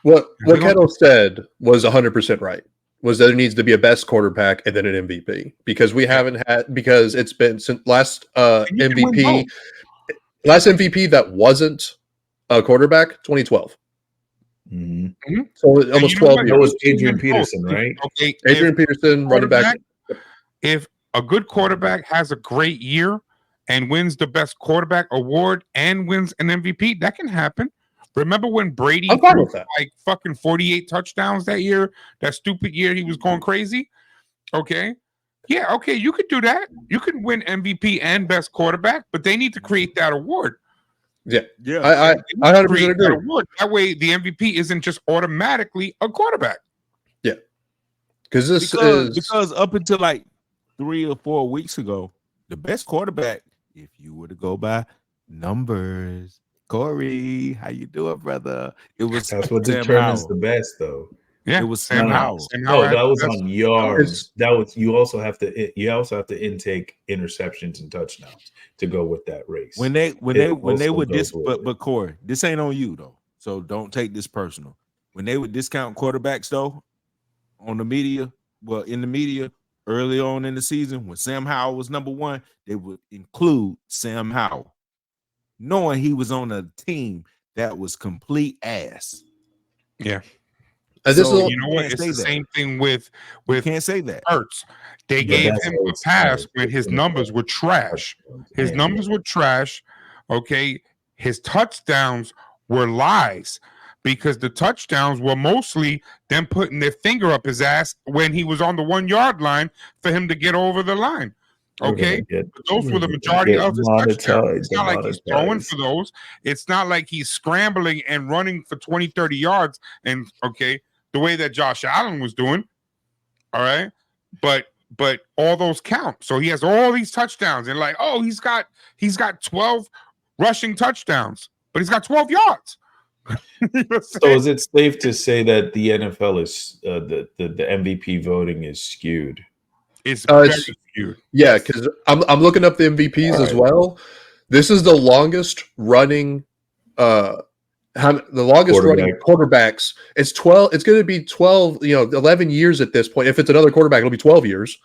What Kettle said was 100% right. Was that there needs to be a best quarterback and then an MVP, because we haven't had, because it's been since last MVP that wasn't a quarterback, 2012. Mm-hmm. So almost 12 years. That was Adrian Peterson, right? Okay, Adrian Peterson, running back. If a good quarterback has a great year and wins the best quarterback award and wins an MVP, that can happen. Remember when Brady threw like fucking 48 touchdowns that year? That stupid year he was going crazy. Okay. Yeah, okay, you could do that. You could win MVP and best quarterback, but they need to create that award. Yeah. I 100% agree. Award. That way the MVP isn't just automatically a quarterback. Yeah. Because up until like 3 or 4 weeks ago, the best quarterback, if you were to go by numbers, Kory, how you doing, brother? That's what determines the best, though. Yeah, it was Sam Howell. No, that was on yards. You also have to intake interceptions and touchdowns to go with that race. When they would but Kory, this ain't on you though, so don't take this personal. When they would discount quarterbacks though, on the media, in the media early on in the season, when Sam Howell was number 1, they would include Sam Howell, knowing he was on a team that was complete ass. Yeah. So, you know what? It's the same thing with can't say that. Hurts. They gave him a pass when his numbers were trash. His numbers were trash. Okay. His touchdowns were lies. because the touchdowns were mostly them putting their finger up his ass when he was on the 1 yard line for him to get over the line. Okay, those were the majority of his touchdowns. It's not like he's throwing for those. It's not like he's scrambling and running for 20, 30 yards. And okay, the way that Josh Allen was doing. All right, but all those count. So he has all these touchdowns, and like, oh, he's got 12 rushing touchdowns, but he's got 12 yards. So is it safe to say that the NFL is the MVP voting is skewed? It's very skewed. Yeah, because I'm looking up the MVPs as well. This is the longest running, running quarterbacks. It's 12. It's going to be 12. 11 years at this point. If it's another quarterback, it'll be 12 years.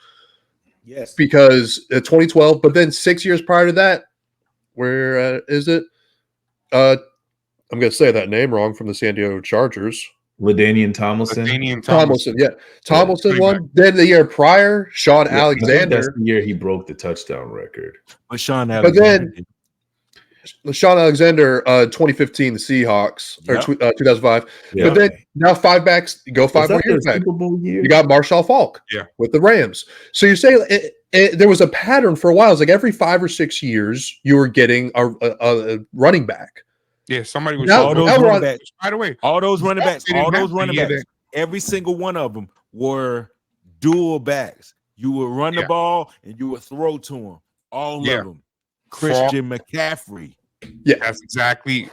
Yes, because 2012. But then 6 years prior to that, where is it? I'm going to say that name wrong from the San Diego Chargers. LaDainian Tomlinson. Yeah. Tomlinson won. Then the year prior, Sean Alexander. That's the year he broke the touchdown record. But Sean Alexander. But then Sean Alexander, 2015, the Seahawks, or 2005. Yeah. But then now 5 backs, go 5 more years back. You got Marshall Faulk with the Rams. So you say there was a pattern for a while. It's like every 5 or 6 years, you were getting a running back. Yeah, somebody was all those running backs. By the way, all those running backs, every single one of them were dual backs. You would run the ball and you would throw to them. All of them. Christian McCaffrey. Yeah, that's exactly.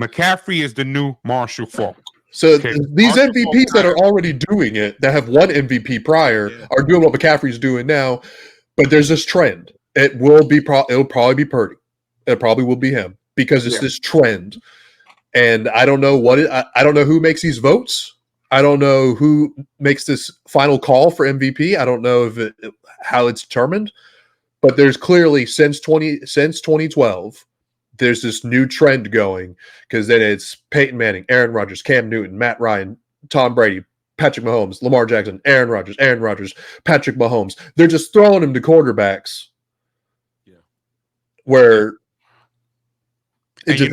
McCaffrey is the new Marshall Faulk. So these MVPs that are already doing it, that have won MVP prior, are doing what McCaffrey's doing now. But there's this trend. It'll probably be Purdy. It probably will be him. Because it's this trend, and I don't know I don't know who makes these votes. I don't know who makes this final call for MVP. I don't know how it's determined, but there's clearly since 2012, there's this new trend going because then it's Peyton Manning, Aaron Rodgers, Cam Newton, Matt Ryan, Tom Brady, Patrick Mahomes, Lamar Jackson, Aaron Rodgers, Patrick Mahomes. They're just throwing them to quarterbacks. Yeah, where. There's a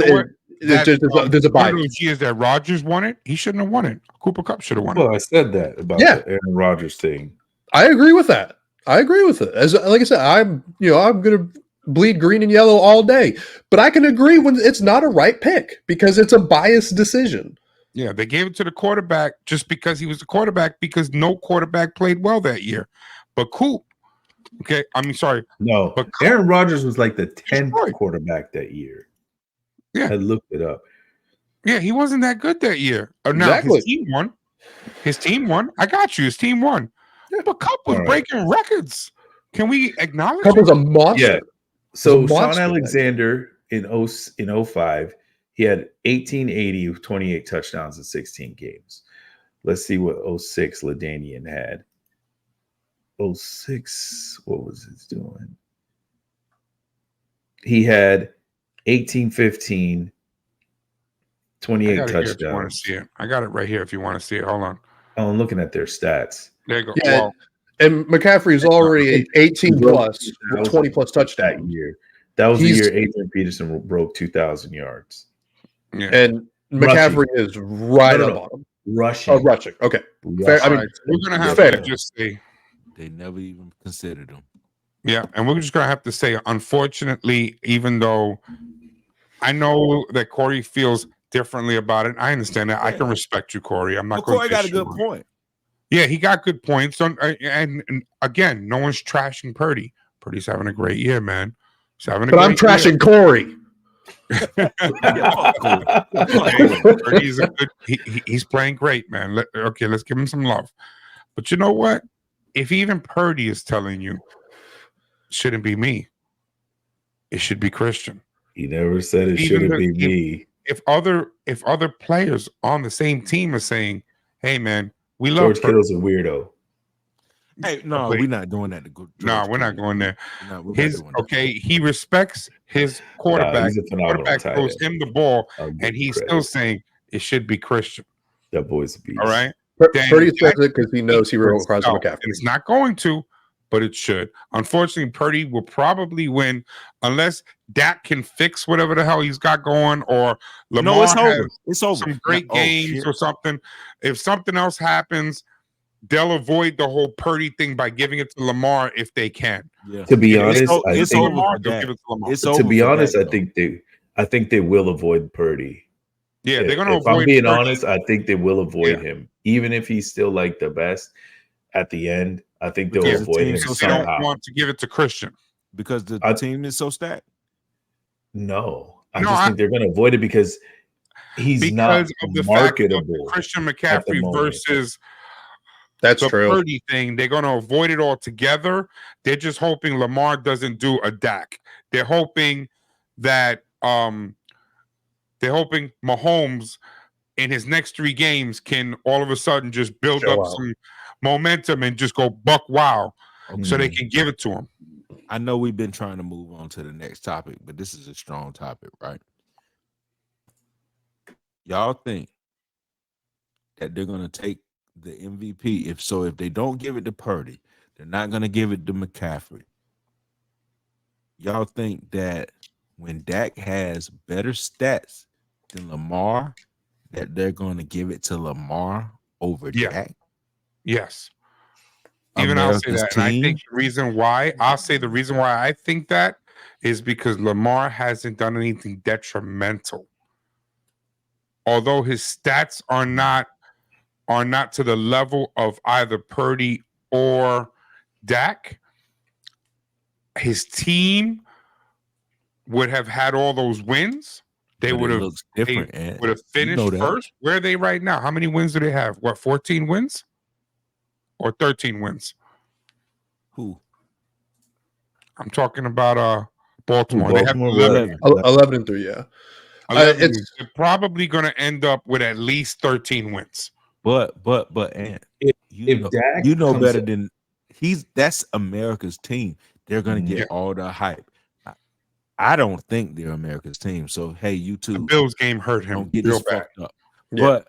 bias. Those years that Rodgers won it, he shouldn't have won it. Cooper Kupp should have won it. Well, I said that about the Aaron Rodgers thing. I agree with that. I agree with it. Like I said, I'm gonna bleed green and yellow all day, but I can agree when it's not a right pick because it's a biased decision. Yeah, they gave it to the quarterback just because he was the quarterback because no quarterback played well that year. But cool. Okay, I mean, sorry. No, but Aaron Rodgers was like the 10th quarterback that year. Yeah, I looked it up. Yeah, he wasn't that good that year. Exactly. His team won. His team won. I got you. His team won. Yeah, but Kupp was breaking records. Can we acknowledge? Kupp was a monster. Yeah. So Sean Alexander in 05, he had 1880 with 28 touchdowns in 16 games. Let's see what 06 LaDainian had. 06, what was he doing? He had 18-15, 28 touchdowns. I got it right here if you want to see it. Hold on. Oh, I'm looking at their stats. There you go. Yeah, well, and McCaffrey's already 18 plus, 20 plus touchdowns that year. That was the year Adrian Peterson broke 2,000 yards. Yeah. And McCaffrey is right on the bottom. Rushing. Oh, rushing. Okay. Fair. I mean, we're going to have to just say they never even considered him. Yeah, and we're just going to have to say, unfortunately, even though I know that Kory feels differently about it, I understand that. I can respect you, Kory. I'm not going to. Kory got a good point. Yeah, he got good points. And again, no one's trashing Purdy. Purdy's having a great year, man. But I'm trashing Kory. Purdy's a good. He's playing great, man. Let's give him some love. But you know what? If even Purdy is telling you, shouldn't be me. It should be Christian. He never said it shouldn't be me. If other players on the same team are saying, "Hey, man, we love George Kittle's a weirdo." Hey, no, we're not doing that. No, we're not going there. He respects his quarterback. Quarterback throws him the ball, and he's still saying it should be Christian. That boy's a beast. All right. Purdy says it because he knows he requires McCaffrey. It's not going to. but it should. Unfortunately, Purdy will probably win unless Dak can fix whatever the hell he's got going, or Lamar No, it's has over. It's over. some great Oh, games shit. or something. If something else happens, they'll avoid the whole Purdy thing by giving it to Lamar if they can. Yeah. To be If honest, it's I it's think over Lamar, for they'll Dak. give it to Lamar. It's to over be for honest, Dak, I think they will avoid Purdy. Yeah, they're gonna If I'm avoid being Purdy. honest, I think they will avoid Yeah. him, even if he's still like the best at the end. I think they'll Because the avoid team's him so They don't somehow. want to give it to Christian. because the I- team is so stacked. No, I No, just I- think they're going to avoid it because he's not Because of the fact of the marketable. Christian at the McCaffrey moment. versus That's the true. Purdy thing, they're going to avoid it altogether. They're just hoping Lamar doesn't do a Dak. They're hoping that Mahomes in his next 3 games can all of a sudden just build Show up out. some momentum and just go buck wow, so they Mm. can give it to him. I know we've been trying to move on to the next topic, but this is a strong topic, right? Y'all think that they're gonna take the MVP? If they don't give it to Purdy, they're not gonna give it to McCaffrey. Y'all think that when Dak has better stats than Lamar, that they're gonna give it to Lamar over Yeah. Dak? Yes. Even I'll say America's that. And I think team? the reason why I think that is because Lamar hasn't done anything detrimental. Although his stats are not to the level of either Purdy or Dak, his team would have had all those wins. They But would it have looks different, and would have you finished know that. first. Where are they right now? How many wins do they have? What, 14 wins? Or 13 wins? Who? I'm talking about Baltimore. They have Baltimore, 11. 11-3, yeah. 11 it's- wins. They're probably going to end up with at least 13 wins. But and If you Dak know comes better up- than that's America's team. They're gonna get Yeah. all the hype. I don't think they're America's team. So hey, you The too. Bills game hurt him Don't get real this bad. fucked up. Yeah.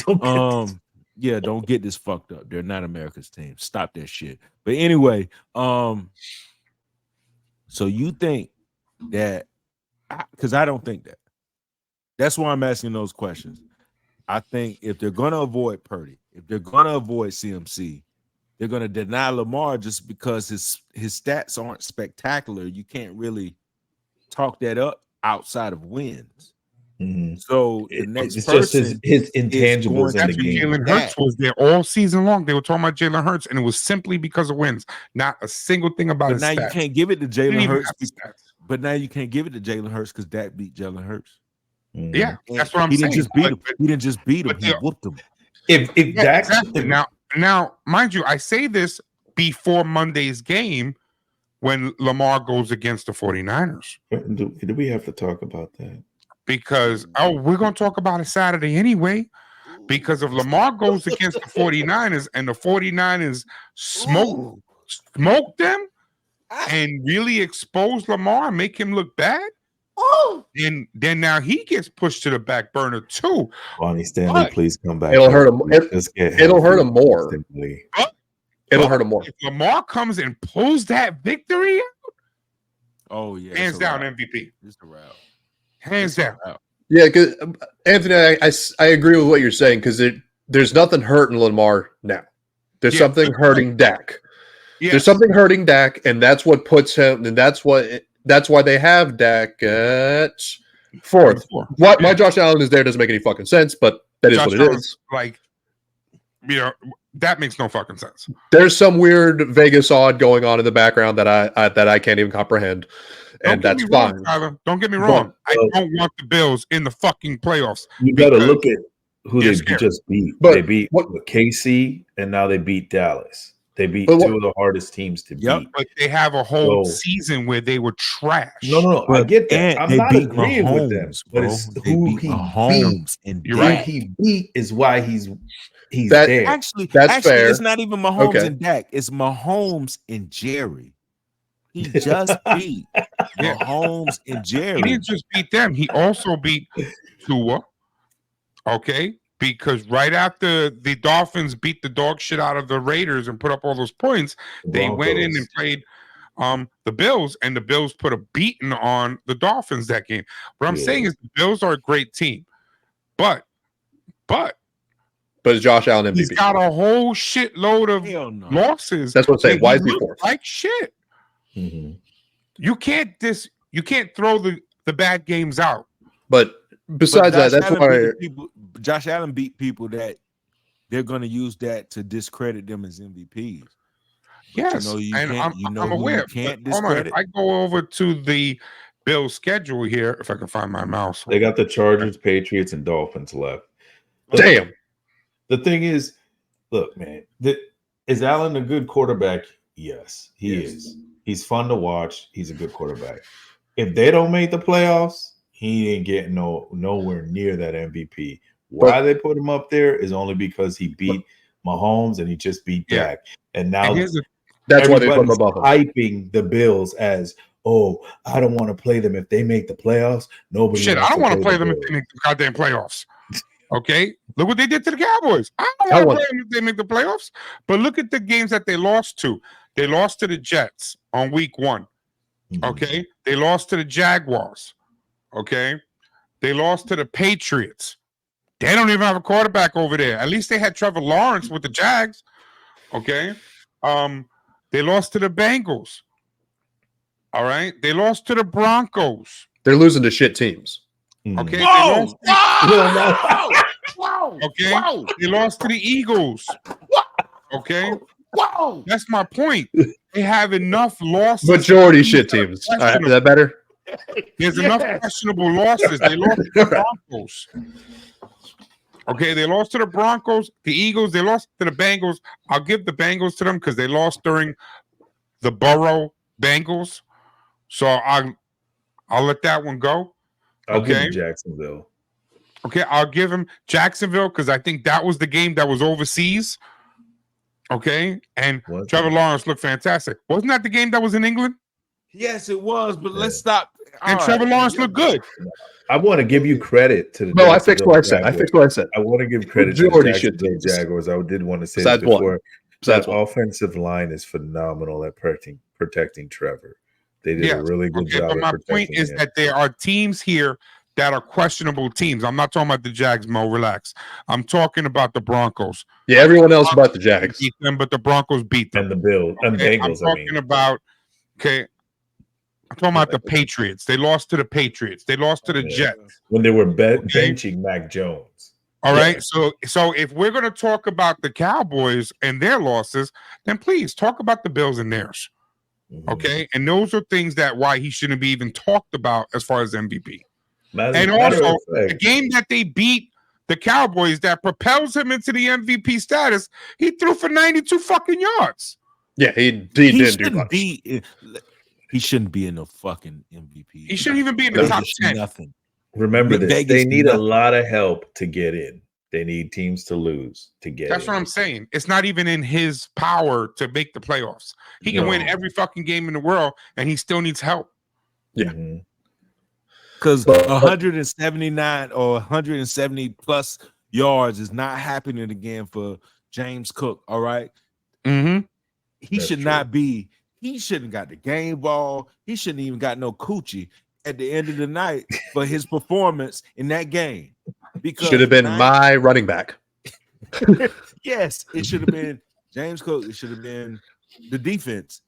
But yeah, don't get this fucked up. They're not America's team. Stop that shit. But anyway, so you think that? Because I don't think that. That's why I'm asking those questions. I think if they're going to avoid Purdy, if they're going to avoid CMC, they're going to deny Lamar just because his stats aren't spectacular. You can't really talk that up outside of wins. Mhm. So the next It's just person his is intangibles going in That's the to when game. Jalen Hurts was there all season long. They were talking about Jalen Hurts, and it was simply because of wins. Not a single thing about But his now stats. you can't give it to He didn't Jalen even Hurts. have the stats. But now you can't give it to Jalen Hurts because Dak beat Jalen Hurts. Mhm. Yeah, that's what I'm He saying. didn't just beat him. But- He didn't just beat him. but He the- whooped him. If Yeah, Dak exactly. Now, mind you, I say this before Monday's game when Lamar goes against the 49ers. do we have to talk about that? Because we're gonna talk about it Saturday anyway. Because if Lamar goes against the 49ers and the 49ers smoke them and really expose Lamar and make him look bad, then now he gets pushed to the back burner too. Bonnie Stanley, But please come back. it'll hurt him. Just get It'll hurt healthy, him more. Stanley. It'll hurt him more. If Lamar comes and pulls that victory, Oh yeah, hands it's a down wrap. MVP. It's a wrap. Hands It's a down. wrap. Yeah, because Anthony, I agree with what you're saying because there's nothing hurting Lamar now. There's Yeah, something that's hurting Dak. Yeah. There's something hurting Dak, and that's what puts him. And that's why they have Dak at fourth. Why Josh Allen is there doesn't make any fucking sense, but that is Josh what it Allen's is. like, that makes no fucking sense. There's some weird Vegas odd going on in the background that I can't even comprehend, and Don't that's get me wrong, fine. Tyler. Don't get me wrong. I don't want the Bills in the fucking playoffs. You got to because look at who they're they scared. just beat. But they beat KC, and now they beat Dallas. They beat But two of the hardest teams to Yep. beat. But they have a whole So- season where they were trash. No, I But- get that. and I'm they not beat agreeing with them, Mahomes, but bro. it's They who beat he Mahomes and You're beat. right. Who he beat is why he's That- there. Actually, That's fair. it's not even Mahomes Okay. and Dak. It's Mahomes and Jerry. He just beat Mahomes and He Jerry. didn't just beat them. He also beat Tua. Okay. because right after the Dolphins beat the dog shit out of the Raiders and put up all those points, they went in and played the Bills, and the Bills put a beating on the Dolphins that game. What I'm saying is the Bills are a great team, but is Josh Allen MVP? he's got a whole shitload of losses. That's what I'm saying. Why is he looked fourth? like shit. Mm-hmm. You can't throw the bad games out. But besides that, that's why Josh Allen beat people that they're going to use that to discredit them as MVPs. Yes, I'm aware. Hold on, if I go over to the Bills schedule here, if I can find my mouse, they got the Chargers, Patriots, and Dolphins left. Damn. The thing is, look, man, is Allen a good quarterback? Yes, he is. He's fun to watch. He's a good quarterback. If they don't make the playoffs, he ain't getting nowhere near that MVP. Why they put him up there is only because he beat Mahomes and he just beat Dak. And now that's why they put him above him. Hyping the Bills as, oh, I don't want to play them if they make the playoffs. Nobody. Shit, I don't want to play them if they make the goddamn playoffs. Okay, look what they did to the Cowboys. I don't want to play them if they make the playoffs. But look at the games that they lost to. They lost to the Jets on week 1. Okay, they lost to the Jaguars. Okay, they lost to the Patriots. They don't even have a quarterback over there. At least they had Trevor Lawrence with the Jags. Okay, they lost to the Bengals. All right, they lost to the Broncos. They're losing to shit teams. Okay, they lost they lost to the Eagles. Okay, that's my point. They have enough losses. Majority shit teams. All right, is that better? There's enough questionable losses. They lost to the Broncos. Okay, they lost to the Broncos, the Eagles. They lost to the Bengals. I'll give the Bengals to them because they lost during the Burrow Bengals. So I'll let that one go. I'll give him Jacksonville. Okay, I'll give him Jacksonville because I think that was the game that was overseas. Okay, and Trevor Lawrence looked fantastic. Wasn't that the game that was in England? Yes, it was, but let's stop. And Trevor Lawrence looked good. I want to give you credit to the. No, I fixed what I said. I want to give credit to the Jacksonville Jaguars. I did want to say this before. That offensive line is phenomenal at protecting Trevor. They did a really good job. But my point is that there are teams here that are questionable teams. I'm not talking about the Jags, Mo. Relax. I'm talking about the Broncos. Yeah, everyone else but the Jags beat them, but the Broncos beat them. And the Bills and Bengals. I'm talking about. Okay, I'm talking about the Patriots. They lost to the Patriots. They lost to the Jets when they were benching Mac Jones. All right. So if we're going to talk about the Cowboys and their losses, then please talk about the Bills and theirs. Okay, and those are things that why he shouldn't be even talked about as far as MVP. And also, the game that they beat the Cowboys that propels him into the MVP status, he threw for 92 fucking yards. Yeah, he didn't do much. He shouldn't be in the fucking MVP. He shouldn't even be in the top 10. Nothing. Remember this: they need a lot of help to get in. They need teams to lose to get in. That's what I'm saying. It's not even in his power to make the playoffs. He can win every fucking game in the world, and he still needs help. Yeah. Because 179 or 170 plus yards is not happening again for James Cook. All right. He should not be. He shouldn't got the game ball. He shouldn't even got no coochie at the end of the night for his performance in that game. Because should have been my running back. Yes, it should have been James Cook. It should have been the defense.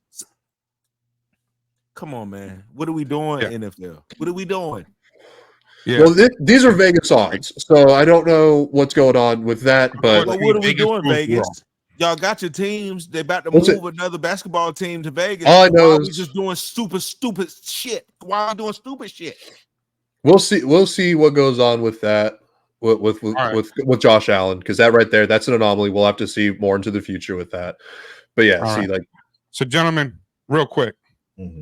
Come on, man. What are we doing, NFL? What are we doing? Yeah. Well, these are Vegas odds, so I don't know what's going on with that. But what are we doing, Vegas? Y'all got your teams. They're about to move another basketball team to Vegas. All I know is just doing stupid shit. Why are we doing stupid shit? We'll see what goes on with that with Josh Allen, because that right there, that's an anomaly. We'll have to see more into the future with that. But yeah, so gentlemen, real quick,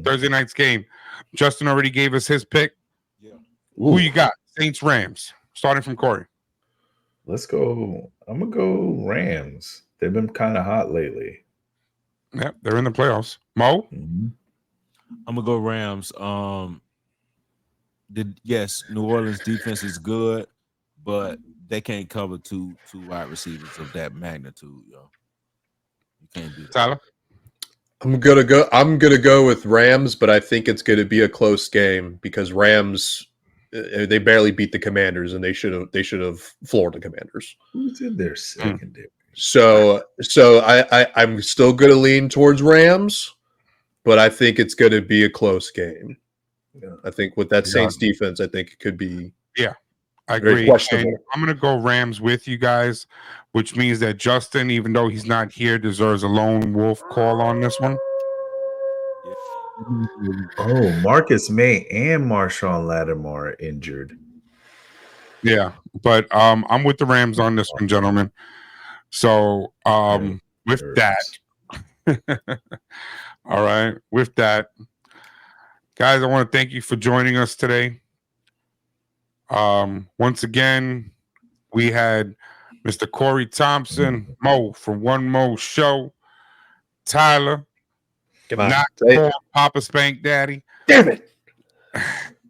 Thursday night's game. Justin already gave us his pick. Yeah. Who you got? Saints, Rams. Starting from Kory. Let's go. I'm gonna go Rams. They've been kind of hot lately. Yep, they're in the playoffs. Mo? I'm gonna go Rams. Yes, New Orleans defense is good, but they can't cover two wide receivers of that magnitude, yo. You can't do that. Tyler? I'm gonna go with Rams, but I think it's gonna be a close game because Rams they barely beat the Commanders, and they should have floored the Commanders. Who's in their secondary? So I'm still gonna lean towards Rams, but I think it's gonna be a close game. Yeah. I think with that Saints defense, I think it could be. Yeah, I very agree. questionable. And I'm going to go Rams with you guys, which means that Justin, even though he's not here, deserves a lone wolf call on this one. Oh, Marcus May and Marshawn Lattimore are injured. Yeah, but I'm with the Rams on this one, gentlemen. So with that, all right, with that, guys, I want to thank you for joining us today. Once again, we had Mr. Kory Thompson, Mo from One Mo Show, Tyler, Come on, not say it. called Papa Spank Daddy. Damn it!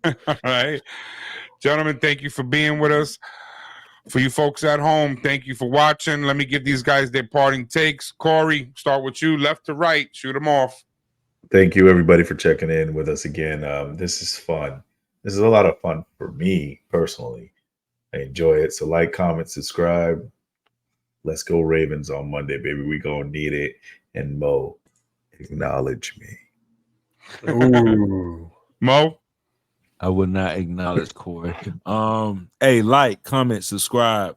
All right, gentlemen, thank you for being with us. For you folks at home, thank you for watching. Let me give these guys their parting takes. Kory, start with you, left to right, shoot them off. Thank you, everybody, for checking in with us again. This is fun. This is a lot of fun for me personally. I enjoy it. So like, comment, subscribe. Let's go Ravens on Monday, baby. We gonna need it. And Mo, acknowledge me. Ooh. Mo? I would not acknowledge Kory. Hey, like, comment, subscribe.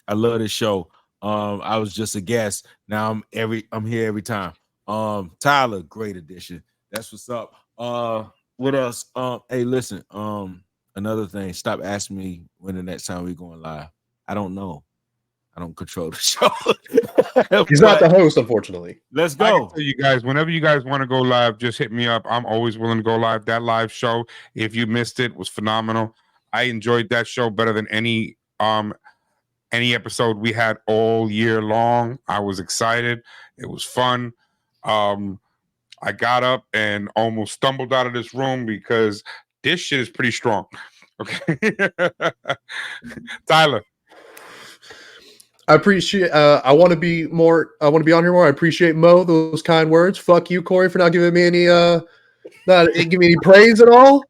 I love this show. I was just a guest. Now I'm here every time. Tyler, great addition. That's what's up. What else? Hey, listen. Another thing. Stop asking me when the next time we're going live. I don't know. I don't control the show. He's not the host, unfortunately. Let's I go. can tell you guys, whenever you guys want to go live, just hit me up. I'm always willing to go live. That live show, if you missed it, was phenomenal. I enjoyed that show better than any episode we had all year long. I was excited. It was fun. I got up and almost stumbled out of this room because this shit is pretty strong. Okay. Tyler. I appreciate. I want to be on here more. I appreciate Mo those kind words. Fuck you, Kory, for not giving me any not giving me any praise at all.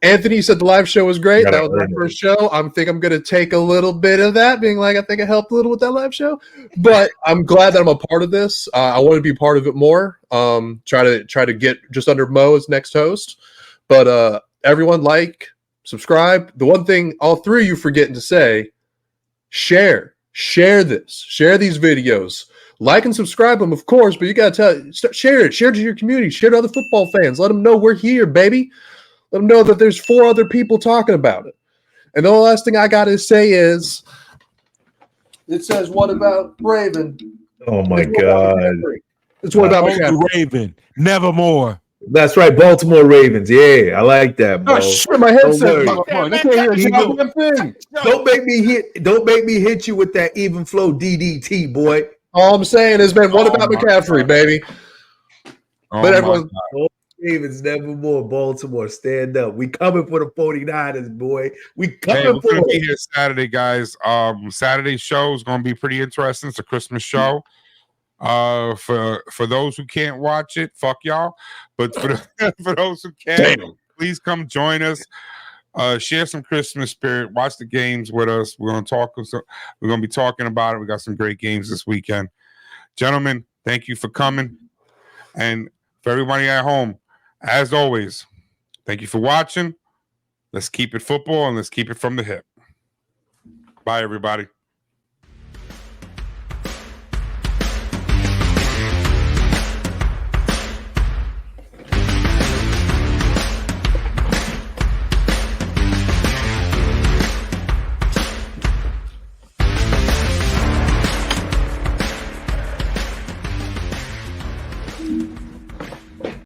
Anthony said the live show was great. That was my first show. I think I'm gonna take a little bit of that, being like I think I helped a little with that live show. But I'm glad that I'm a part of this. I want to be part of it more. Try to get just under Mo as next host. But everyone, like, subscribe. The one thing all three of you forgetting to say. Share this, share these videos, like and subscribe them, of course, but you gotta share it to your community, share to other football fans, let them know we're here, baby. Let them know that there's 4 other people talking about it. And the last thing I gotta say is, it says, what about Raven? Oh my God. It's what about the Raven, nevermore. That's right, Baltimore Ravens. Yeah, I like that, bro. Oh shit, my headset. Thing. Don't make me hit you with that even flow DDT, boy. All I'm saying is, man, what about McCaffrey, baby? But everyone, Ravens nevermore. Baltimore, stand up. We coming for the 49ers, boy. We coming we're for gonna be here Saturday, guys. Saturday's show is gonna be pretty interesting. It's a Christmas show. For those who can't watch it, fuck y'all. But for those who can, please come join us. Share some Christmas spirit. Watch the games with us. We're gonna be talking about it. We got some great games this weekend, gentlemen. Thank you for coming, and for everybody at home, as always, thank you for watching. Let's keep it football and let's keep it from the hip. Bye, everybody.